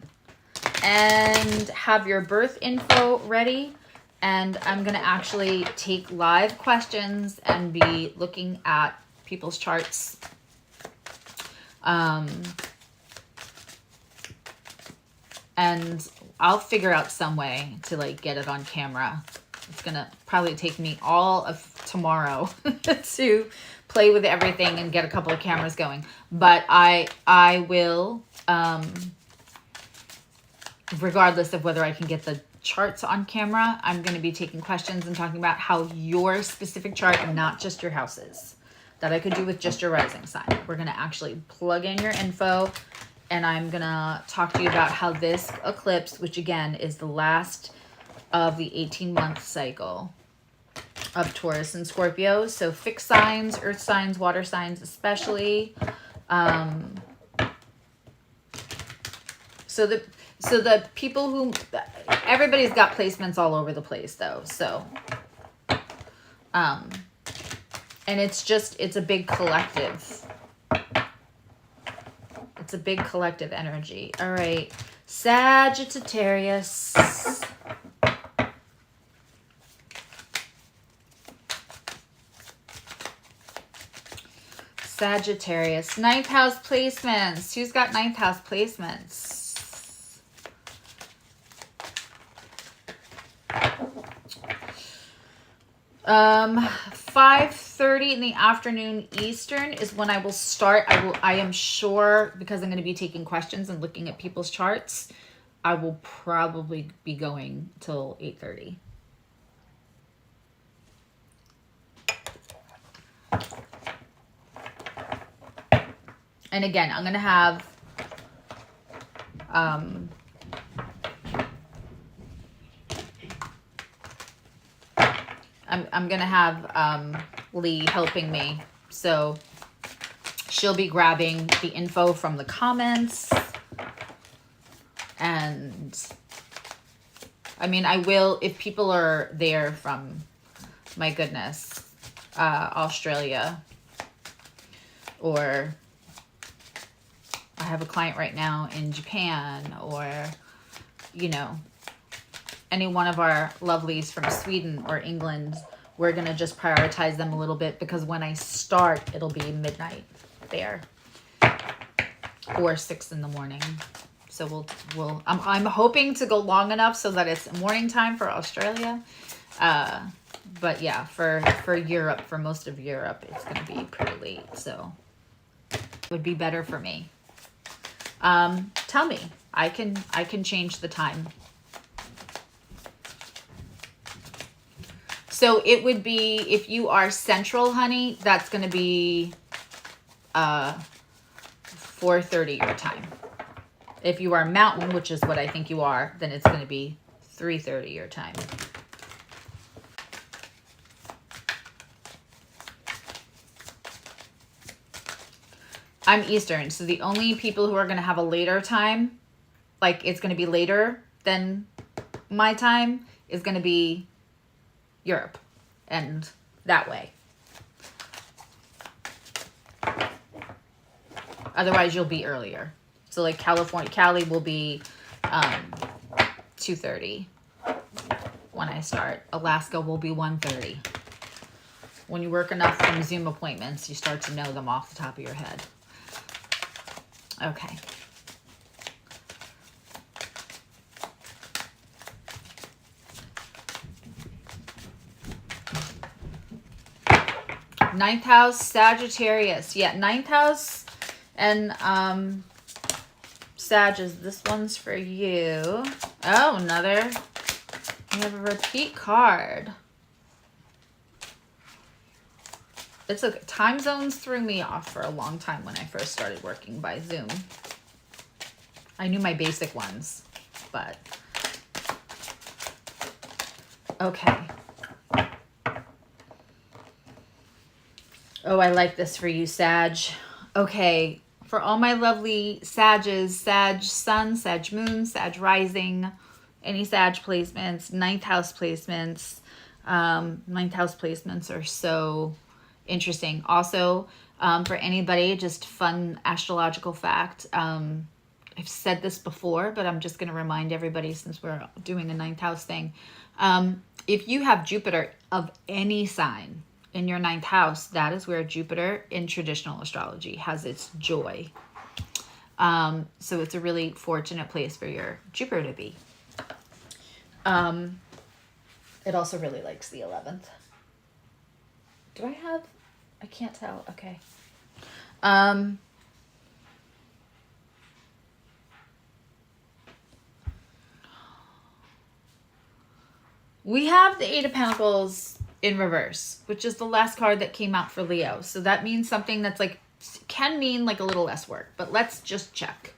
and have your birth info ready. And I'm going to actually take live questions and be looking at people's charts. And I'll figure out some way to like get it on camera. It's going to probably take me all of tomorrow to play with everything and get a couple of cameras going. But I will, regardless of whether I can get the charts on camera, I'm going to be taking questions and talking about how your specific chart, and not just your houses, that I could do with just your rising sign. We're going to actually plug in your info, and I'm going to talk to you about how this eclipse, which again is the last of the 18-month cycle of Taurus and Scorpio. So fixed signs, earth signs, water signs especially. So the people who, everybody's got placements all over the place though. So, and it's a big collective. It's a big collective energy. All right. Sagittarius. Sagittarius. 9th house placements. Who's got 9th house placements? Um, 5:30 in the afternoon Eastern is when I will start. I am sure, because I'm going to be taking questions and looking at people's charts, I will probably be going till 8:30. And again, I'm going to have, I'm going to have Lee helping me. So she'll be grabbing the info from the comments. And I mean, I will, if people are there from, my goodness, Australia, or I have a client right now in Japan, or, you know, any one of our lovelies from Sweden or England, we're going to just prioritize them a little bit, because when I start, it'll be midnight there or 6 in the morning. So I'm hoping to go long enough so that it's morning time for Australia. But yeah, for Europe, for most of Europe, it's going to be pretty late. So it would be better for me. Tell me, I can change the time. So it would be, if you are central, honey, that's going to be 4:30 your time. If you are mountain, which is what I think you are, then it's going to be 3:30 your time. I'm Eastern, so the only people who are going to have a later time, like it's going to be later than my time, is going to be Europe and that way. Otherwise, you'll be earlier. So like Cali will be 2:30 when I start. Alaska will be 1:30. When you work enough from Zoom appointments, you start to know them off the top of your head. Okay. Ninth house, Sagittarius. Yeah, ninth house and Sag, this one's for you. Oh, another. We have a repeat card. It's okay. Time zones threw me off for a long time when I first started working by Zoom. I knew my basic ones, but okay. Oh, I like this for you, Sag. Okay, for all my lovely Sages, Sag Sun, Sag Moon, Sag Rising, any Sag placements, ninth house placements. Ninth house placements are so interesting. Also, for anybody, just fun astrological fact. I've said this before, but I'm just going to remind everybody since we're doing a ninth house thing. If you have Jupiter of any sign in your ninth house, that is where Jupiter in traditional astrology has its joy. So it's a really fortunate place for your Jupiter to be. It also really likes the 11th. Do I have? I can't tell. Okay. We have the Eight of Pentacles in reverse, which is the last card that came out for Leo. So that means something that's like, can mean like a little less work, but let's just check.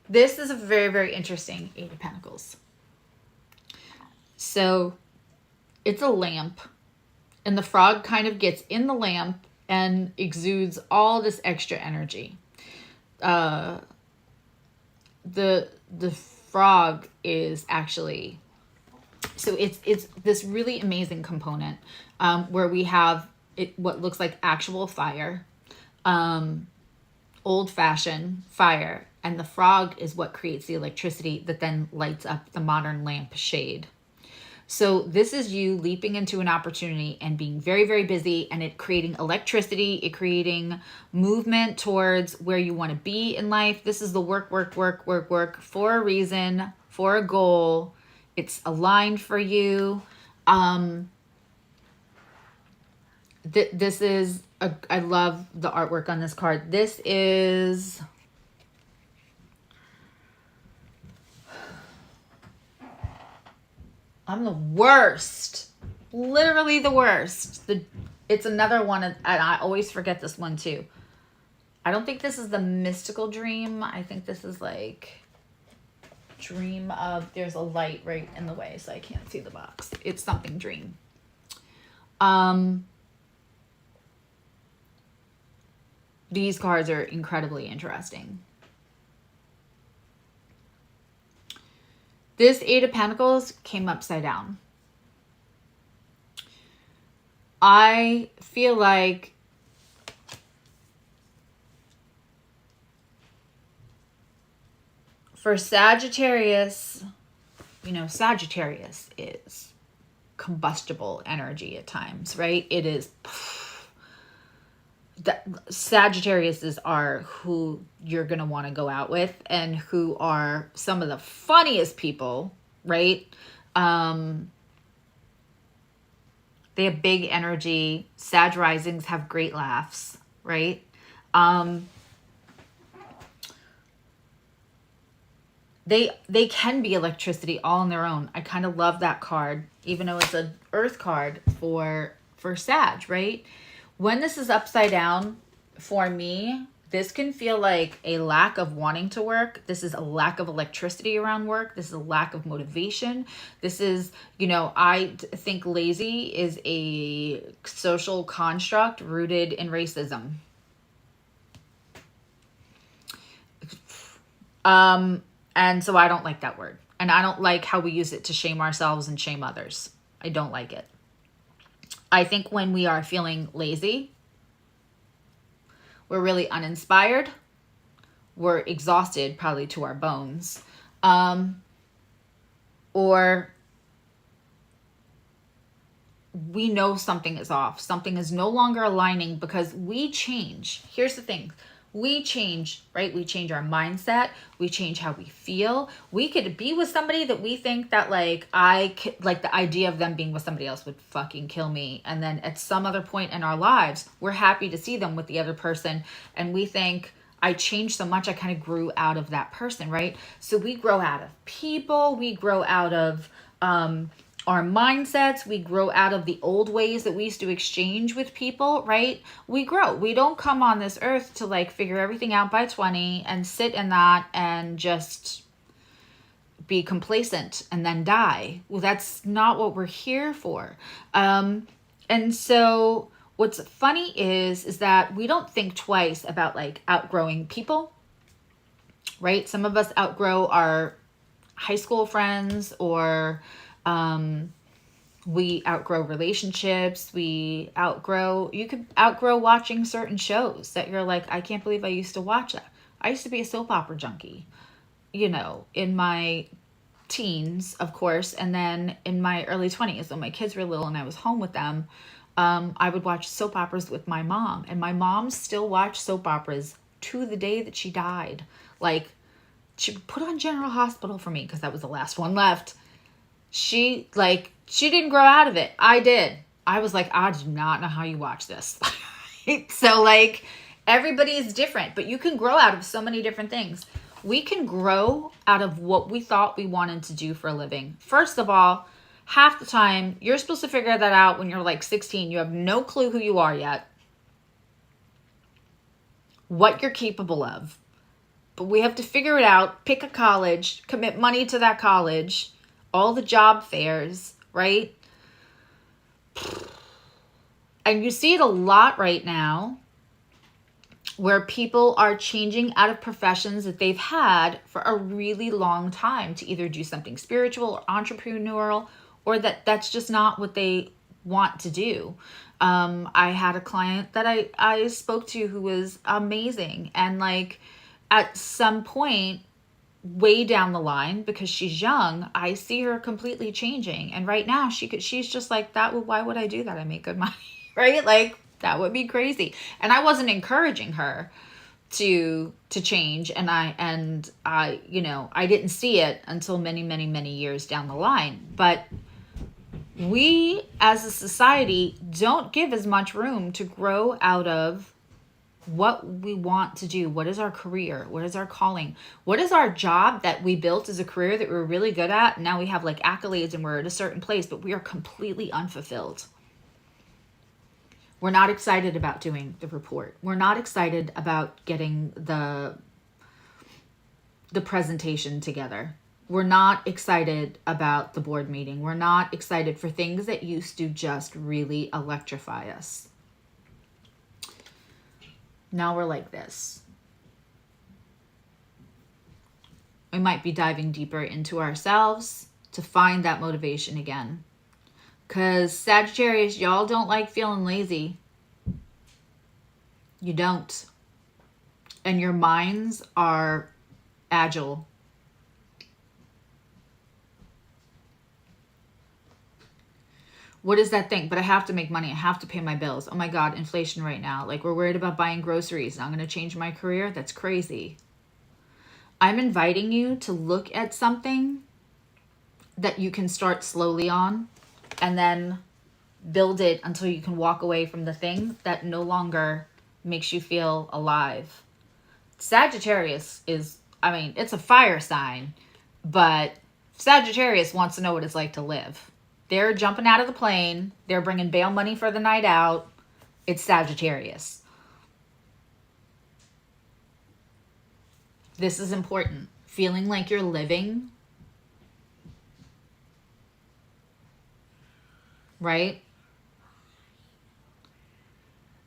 This is a very, very interesting Eight of Pentacles. So it's a lamp, and the frog kind of gets in the lamp and exudes all this extra energy. The frog is actually, so it's this really amazing component where we have it what looks like actual fire, old-fashioned fire, and the frog is what creates the electricity that then lights up the modern lamp shade. So this is you leaping into an opportunity and being very, very busy, and it creating electricity, it creating movement towards where you want to be in life. This is the work for a reason, for a goal. It's aligned for you. This is, I love the artwork on this card. This is... I'm the worst. Literally the worst. It's another one, and I always forget this one too. I don't think this is the mystical dream. I think this is like dream of, there's a light right in the way, so I can't see the box. It's something dream. These cards are incredibly interesting. This Eight of Pentacles came upside down. I feel like for Sagittarius, you know, Sagittarius is combustible energy at times, right? It is... Sagittariuses are who you're going to want to go out with, and who are some of the funniest people, right? They have big energy. Sag risings have great laughs, right? They can be electricity all on their own. I kind of love that card, even though it's an earth card for Sag, right? When this is upside down, for me, this can feel like a lack of wanting to work. This is a lack of electricity around work. This is a lack of motivation. This is, you know, I think lazy is a social construct rooted in racism. And so I don't like that word. And I don't like how we use it to shame ourselves and shame others. I don't like it. I think when we are feeling lazy, we're really uninspired. We're exhausted, probably to our bones. Or we know something is off. Something is no longer aligning because we change. Here's the thing. We change, right? We change our mindset. We change how we feel. We could be with somebody that we think that like the idea of them being with somebody else would fucking kill me. And then at some other point in our lives, we're happy to see them with the other person. And we think, I changed so much, I kind of grew out of that person, right? So we grow out of people. We grow out of our mindsets. We grow out of the old ways that we used to exchange with people, right? We grow. We don't come on this earth to like figure everything out by 20 and sit in that and just be complacent and then die. Well, that's not what we're here for. And so what's funny is that we don't think twice about like outgrowing people, right? Some of us outgrow our high school friends, or we outgrow relationships. You could outgrow watching certain shows that you're like, I can't believe I used to watch that. I used to be a soap opera junkie, you know, in my teens, of course. And then in my early 20s, when my kids were little and I was home with them, I would watch soap operas with my mom. And my mom still watched soap operas to the day that she died. Like, she put on General Hospital for me because that was the last one left. She didn't grow out of it. I did. I was like, I do not know how you watch this. So like, everybody is different, but you can grow out of so many different things. We can grow out of what we thought we wanted to do for a living. First of all, half the time, you're supposed to figure that out when you're like 16. You have no clue who you are yet, what you're capable of. But we have to figure it out, pick a college, commit money to that college, all the job fairs, right? And you see it a lot right now where people are changing out of professions that they've had for a really long time to either do something spiritual or entrepreneurial, or that's just not what they want to do. I had a client that I spoke to who was amazing. And like at some point, way down the line, because she's young, I see her completely changing. And right now she's just like, why would I do that? I make good money, right? Like that would be crazy. And I wasn't encouraging her to change. And I, you know, I didn't see it until many, many, many years down the line. But we as a society don't give as much room to grow out of what we want to do. What is our career? What is our calling? What is our job that we built as a career that we're really good at? Now we have like accolades and we're at a certain place, but we are completely unfulfilled. We're not excited about doing the report. We're not excited about getting the presentation together. We're not excited about the board meeting. We're not excited for things that used to just really electrify us. Now we're like this. We might be diving deeper into ourselves to find that motivation again. Because Sagittarius, y'all don't like feeling lazy. You don't. And your minds are agile. What is that thing? But I have to make money. I have to pay my bills. Oh my God, inflation right now. Like we're worried about buying groceries. I'm going to change my career. That's crazy. I'm inviting you to look at something that you can start slowly on and then build it until you can walk away from the thing that no longer makes you feel alive. Sagittarius is, I mean, it's a fire sign, but Sagittarius wants to know what it's like to live. They're jumping out of the plane. They're bringing bail money for the night out. It's Sagittarius. This is important. Feeling like you're living, right?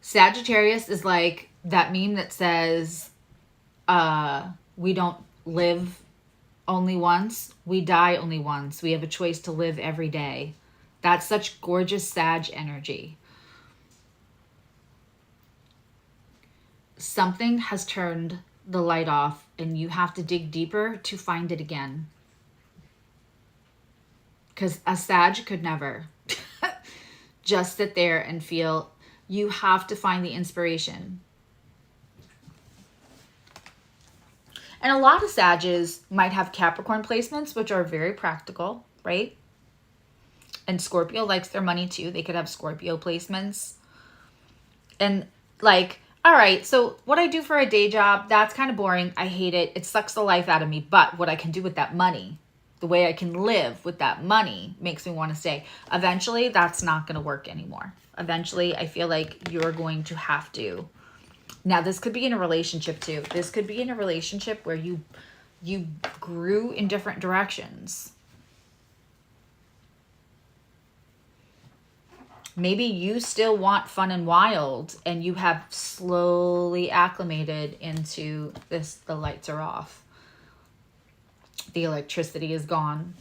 Sagittarius is like that meme that says, we don't live only once, we die only once. We have a choice to live every day. That's such gorgeous Sag energy. Something has turned the light off and you have to dig deeper to find it again. Because a Sag could never just sit there and feel. You have to find the inspiration. And a lot of Sages might have Capricorn placements, which are very practical, right? And Scorpio likes their money too. They could have Scorpio placements. And like, all right, so what I do for a day job, that's kind of boring. I hate it. It sucks the life out of me. But what I can do with that money, the way I can live with that money makes me want to stay. Eventually, that's not going to work anymore. Eventually, I feel like you're going to have to. Now, this could be in a relationship too. This could be in a relationship where you grew in different directions. Maybe you still want fun and wild and you have slowly acclimated into this. The lights are off. The electricity is gone.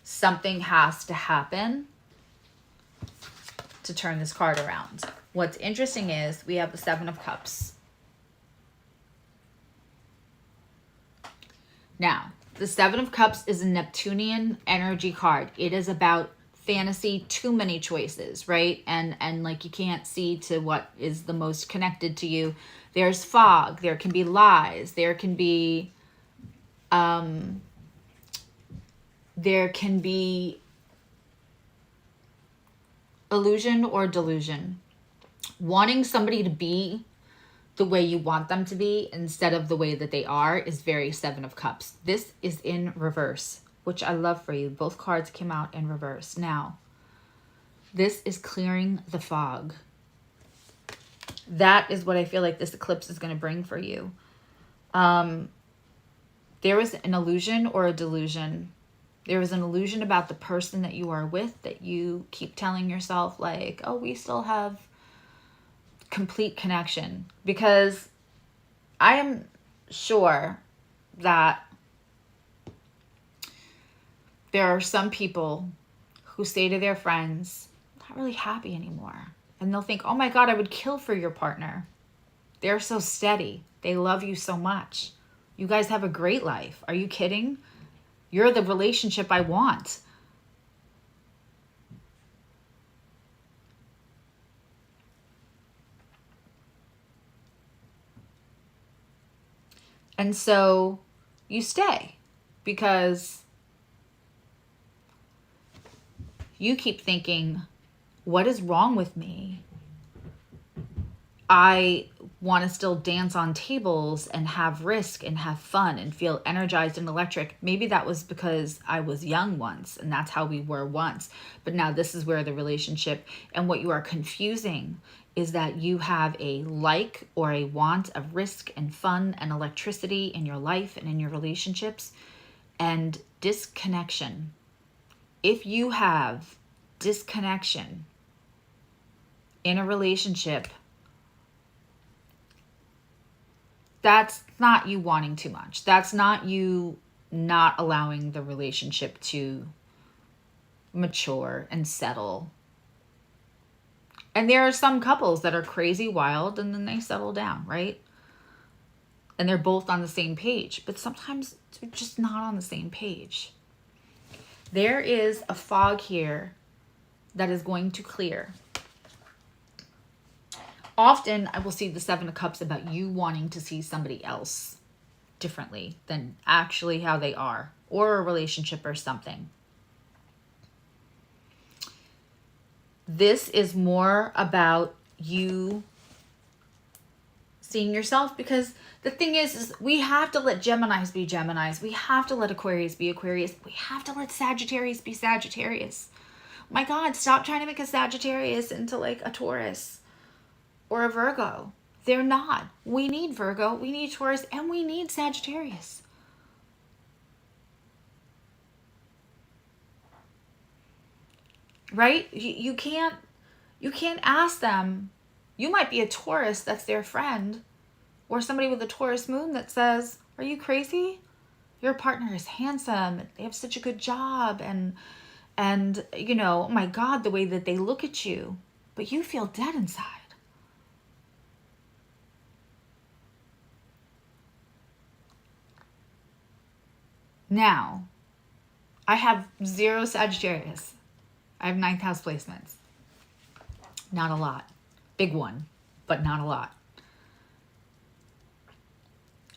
Something has to happen to turn this card around. What's interesting is we have the Seven of Cups. Now, the Seven of Cups is a Neptunian energy card. It is about fantasy, too many choices, right? And like you can't see to what is the most connected to you. There's fog. There can be lies. There can be illusion or delusion. Wanting somebody to be the way you want them to be instead of the way that they are is very Seven of Cups. This is in reverse, which I love for you. Both cards came out in reverse. Now, this is clearing the fog. That is what I feel like this eclipse is going to bring for you. There was an illusion or a delusion. There was an illusion about the person that you are with that you keep telling yourself like, oh, we still have complete connection. Because I am sure that there are some people who say to their friends, I'm not really happy anymore. And they'll think, oh my God, I would kill for your partner. They're so steady. They love you so much. You guys have a great life. Are you kidding? You're the relationship I want. And so you stay because you keep thinking, what is wrong with me? I want to still dance on tables and have risk and have fun and feel energized and electric. Maybe that was because I was young once and that's how we were once. But now this is where the relationship, and what you are confusing is that you have a like or a want of risk and fun and electricity in your life and in your relationships, and disconnection. If you have disconnection in a relationship, that's not you wanting too much. That's not you not allowing the relationship to mature and settle. And there are some couples that are crazy wild and then they settle down, right? And they're both on the same page, but sometimes they're just not on the same page. There is a fog here that is going to clear. Often I will see the Seven of Cups about you wanting to see somebody else differently than actually how they are, or a relationship or something. This is more about you seeing yourself, because the thing is we have to let Geminis be Geminis. We have to let Aquarius be Aquarius. We have to let Sagittarius be Sagittarius. My God, stop trying to make a Sagittarius into like a Taurus or a Virgo. They're not. We need Virgo, we need Taurus, and we need Sagittarius. Right? You can't ask them. You might be a Taurus that's their friend, or somebody with a Taurus moon that says, are you crazy? Your partner is handsome. They have such a good job. And you know, oh my God, the way that they look at you, but you feel dead inside. Now, I have 0 Sagittarius. I have 9th house placements. Not a lot. Big one, but not a lot.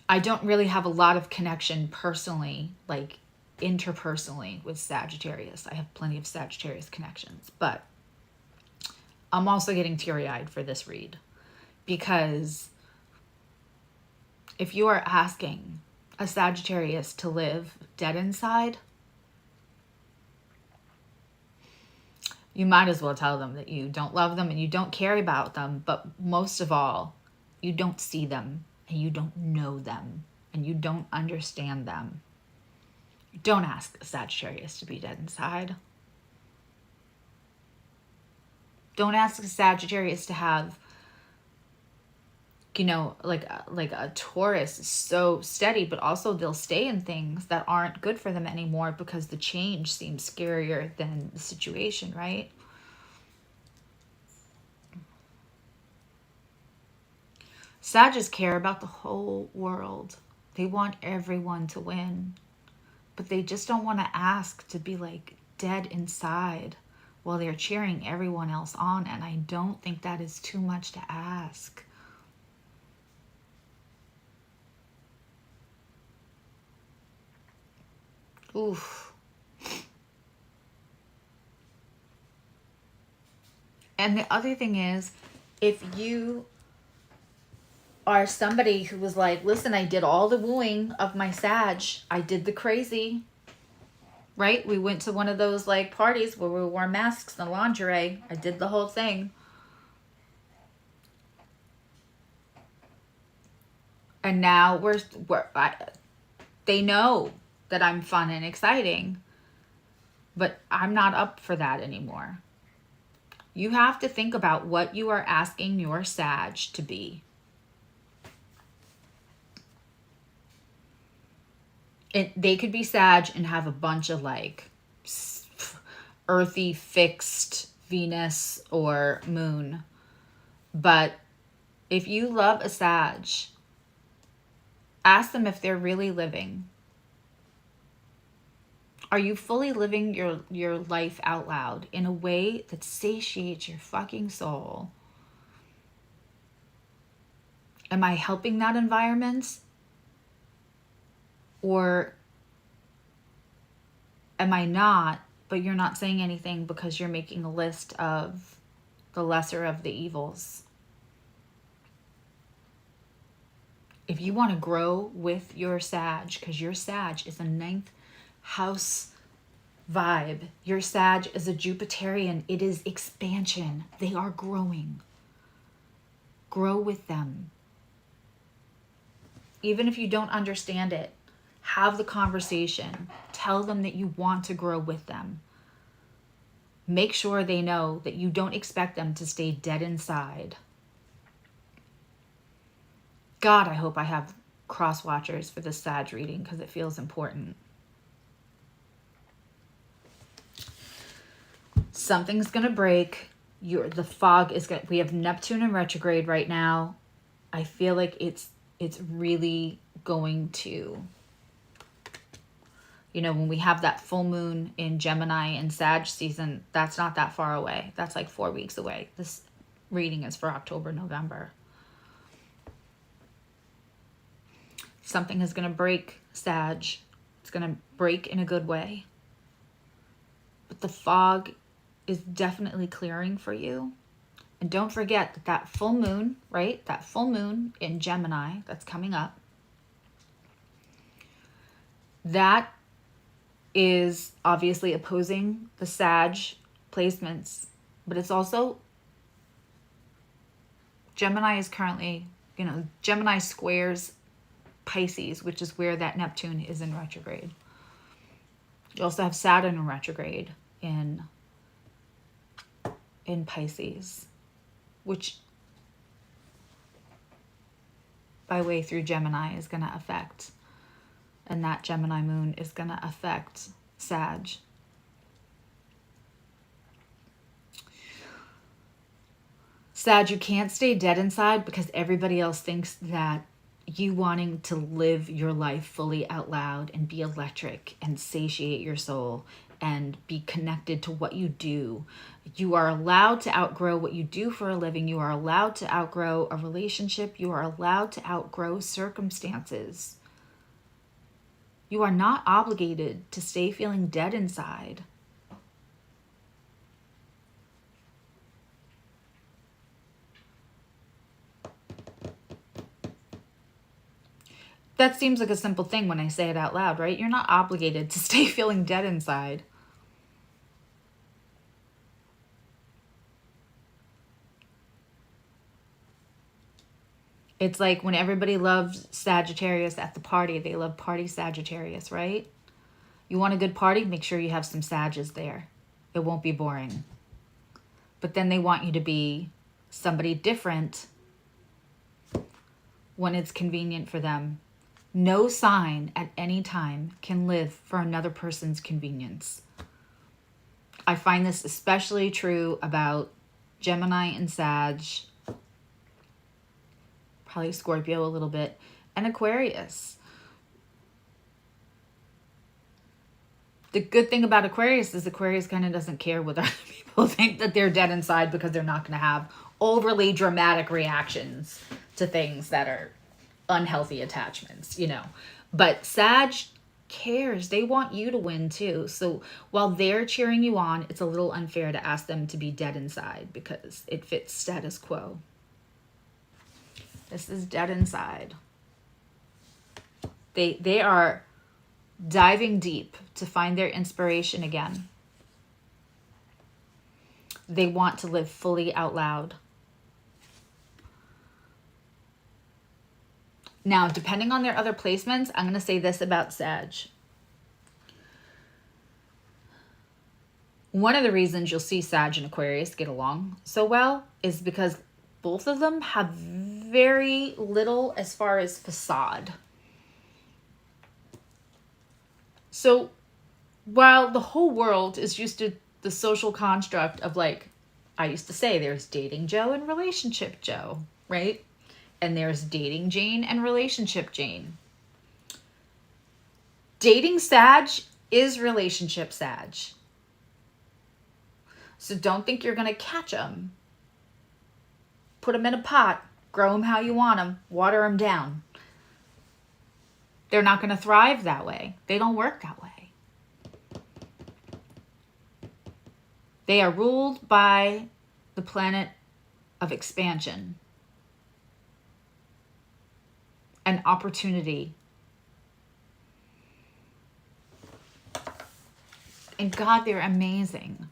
I don't really have a lot of connection personally, like interpersonally with Sagittarius. I have plenty of Sagittarius connections, but I'm also getting teary-eyed for this read, because if you are asking a Sagittarius to live dead inside, you might as well tell them that you don't love them and you don't care about them, but most of all, you don't see them and you don't know them and you don't understand them. Don't ask a Sagittarius to be dead inside. Don't ask a Sagittarius to have, you know, like a Taurus is so steady, but also they'll stay in things that aren't good for them anymore because the change seems scarier than the situation, right? Sagittarius care about the whole world. They want everyone to win, but they just don't want to ask to be like dead inside while they're cheering everyone else on, and I don't think that is too much to ask. Oof. And the other thing is, if you are somebody who was like, listen, I did all the wooing of my Sag, I did the crazy, right? We went to one of those like parties where we wore masks and lingerie. I did the whole thing. And now they know that I'm fun and exciting, but I'm not up for that anymore. You have to think about what you are asking your Sag to be. They could be Sag and have a bunch of like earthy fixed Venus or moon. But if you love a Sag, ask them if they're really living. Are you fully living your life out loud in a way that satiates your fucking soul? Am I helping that environment? Or am I not, but you're not saying anything because you're making a list of the lesser of the evils? If you want to grow with your Sag, because your Sag is a 9th house vibe. Your Sag is a Jupiterian. It is expansion. They are growing. Grow with them. Even if you don't understand it, have the conversation. Tell them that you want to grow with them. Make sure they know that you don't expect them to stay dead inside. God, I hope I have cross watchers for this Sag reading because it feels important. Something's going to break. The fog is going to... We have Neptune in retrograde right now. I feel like it's really going to... You know, when we have that full moon in Gemini and Sag season, that's not that far away. That's like 4 weeks away. This reading is for October, November. Something is going to break, Sag. It's going to break in a good way. But the fog is definitely clearing for you. And don't forget that that full moon, right? That full moon in Gemini that's coming up, that is obviously opposing the Sag placements, but it's also, Gemini is currently You know, Gemini squares Pisces, which is where that Neptune is in retrograde. You also have Saturn in retrograde in Pisces, which by way through Gemini is going to affect, and that Gemini moon is going to affect Sag. Sag, you can't stay dead inside because everybody else thinks that you wanting to live your life fully out loud and be electric and satiate your soul and be connected to what you do. You are allowed to outgrow what you do for a living. You are allowed to outgrow a relationship. You are allowed to outgrow circumstances. You are not obligated to stay feeling dead inside. That seems like a simple thing when I say it out loud, right? You're not obligated to stay feeling dead inside. It's like when everybody loves Sagittarius at the party, they love party Sagittarius, right? You want a good party? Make sure you have some Sages there. It won't be boring. But then they want you to be somebody different when it's convenient for them. No sign at any time can live for another person's convenience. I find this especially true about Gemini and Sag, probably Scorpio a little bit, and Aquarius. The good thing about Aquarius is Aquarius kind of doesn't care whether other people think that they're dead inside, because they're not going to have overly dramatic reactions to things that are unhealthy attachments, you know. But Sag cares. They want you to win too. So while they're cheering you on, it's a little unfair to ask them to be dead inside because it fits status quo. This is dead inside. They are diving deep to find their inspiration again. They want to live fully out loud. Now, depending on their other placements, I'm going to say this about Sag. One of the reasons you'll see Sag and Aquarius get along so well is because both of them have very little as far as facade. So while the whole world is used to the social construct of, like, I used to say there's dating Joe and relationship Joe, right? And there's dating Jane and relationship Jane. Dating Sag is relationship Sag. So don't think you're going to catch them. Put them in a pot. Grow them how you want them. Water them down. They're not going to thrive that way. They don't work that way. They are ruled by the planet of expansion and opportunity. And God, they're amazing.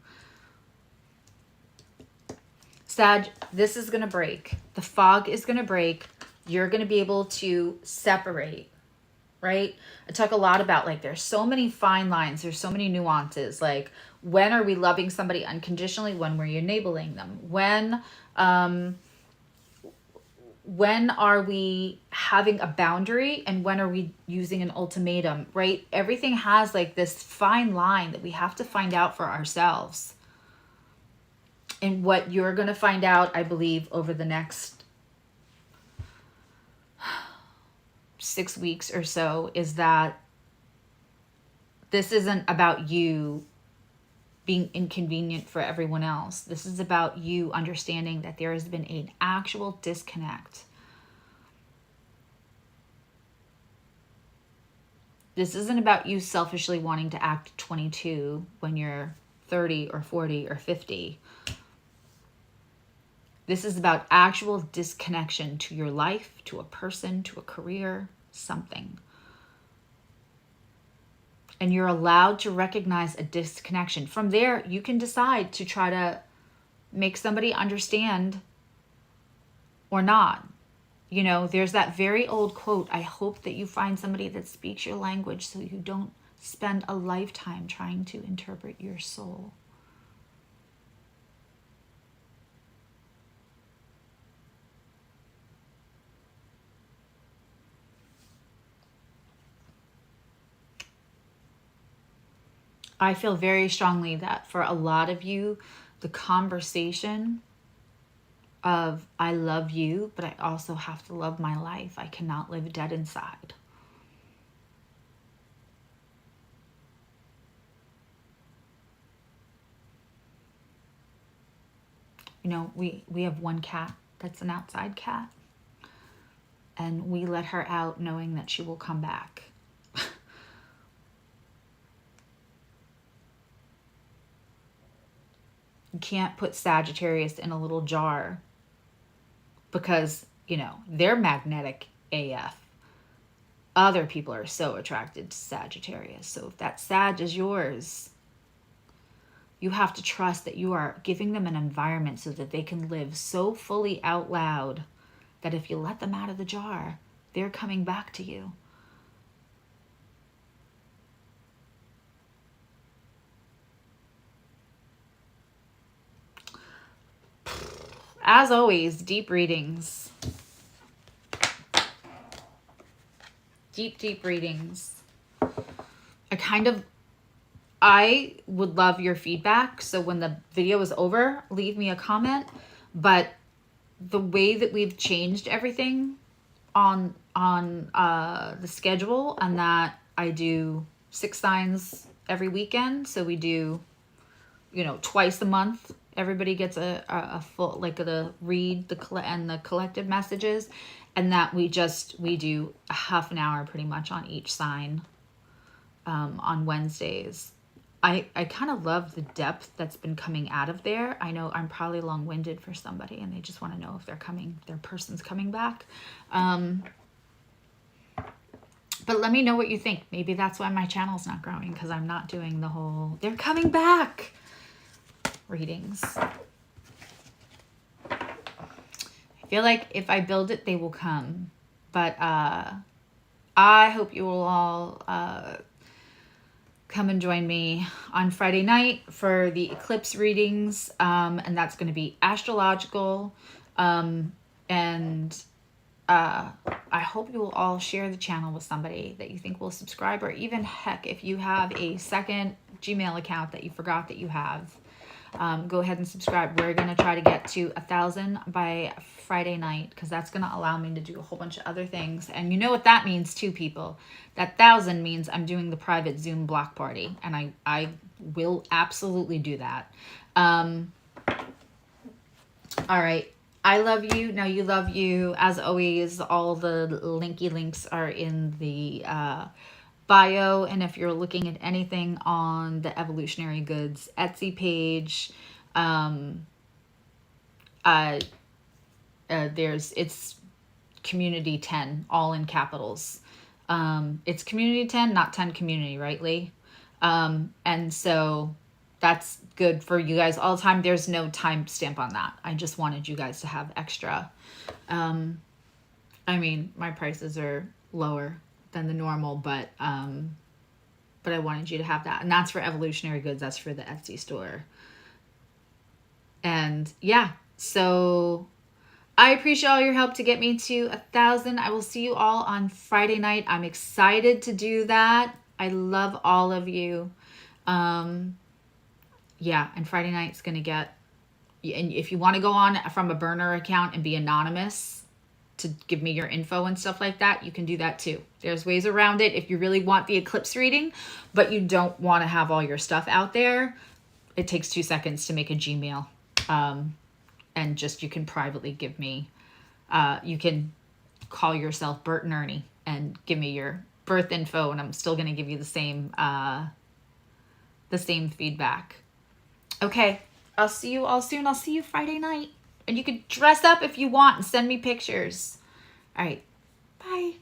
Sag, this is going to break. The fog is going to break. You're going to be able to separate, right? I talk a lot about, like, there's so many fine lines. There's so many nuances. Like, when are we loving somebody unconditionally? When were you enabling them? When are we having a boundary, and when are we using an ultimatum, right? Everything has, like, this fine line that we have to find out for ourselves. And what you're going to find out, I believe, over the next 6 weeks or so is that this isn't about you being inconvenient for everyone else. This is about you understanding that there has been an actual disconnect. This isn't about you selfishly wanting to act 22 when you're 30 or 40 or 50. This is about actual disconnection to your life, to a person, to a career, something. And you're allowed to recognize a disconnection. From there, you can decide to try to make somebody understand or not. You know, there's that very old quote, I hope that you find somebody that speaks your language so you don't spend a lifetime trying to interpret your soul. I feel very strongly that for a lot of you, the conversation of I love you, but I also have to love my life. I cannot live dead inside. You know, we have one cat that's an outside cat, and we let her out knowing that she will come back. You can't put Sagittarius in a little jar because, you know, they're magnetic AF. Other people are so attracted to Sagittarius. So if that Sag is yours, you have to trust that you are giving them an environment so that they can live so fully out loud that if you let them out of the jar, they're coming back to you. As always, deep readings. Deep readings. I would love your feedback. So when the video is over, leave me a comment. But the way that we've changed everything on the schedule, and that I do 6 signs every weekend. So we do, you know, twice a month. Everybody gets a full, like the read and the collective messages, and that we do a half an hour pretty much on each sign on Wednesdays. I kind of love the depth that's been coming out of there. I know I'm probably long-winded for somebody and they just want to know if their person's coming back. But let me know what you think. Maybe that's why my channel's not growing, because I'm not doing the whole they're coming back readings. I feel like if I build it, they will come. But I hope you will all come and join me on Friday night for the eclipse readings. And that's going to be astrological. And I hope you will all share the channel with somebody that you think will subscribe, or even heck, if you have a second Gmail account that you forgot that you have, go ahead and subscribe. We're going to try to get to 1,000 by Friday night, because that's going to allow me to do a whole bunch of other things. And you know what that means too, people. That 1,000 means I'm doing the private Zoom block party, and I will absolutely do that. All right. I love you. Now you love you. As always, all the linky links are in the bio. And if you're looking at anything on the Evolutionary Goods Etsy page, it's Community 10, all in capitals. It's Community 10, not 10 Community, right, Lee? And so that's good for you guys all the time. There's no timestamp on that. I just wanted you guys to have extra. I mean, my prices are lower than the normal, but I wanted you to have that. And that's for Evolutionary Goods. That's for the Etsy store. And yeah, so I appreciate all your help to get me to 1,000. I will see you all on Friday night. I'm excited to do that. I love all of you. Yeah, and Friday night's going to get, and if you want to go on from a burner account and be anonymous to give me your info and stuff like that, you can do that too. There's ways around it. If you really want the eclipse reading, but you don't want to have all your stuff out there, it takes 2 seconds to make a Gmail. And just, you can privately give me, you can call yourself Bert and Ernie and give me your birth info, and I'm still going to give you the same feedback. Okay, I'll see you all soon. I'll see you Friday night. And you can dress up if you want and send me pictures. All right, bye.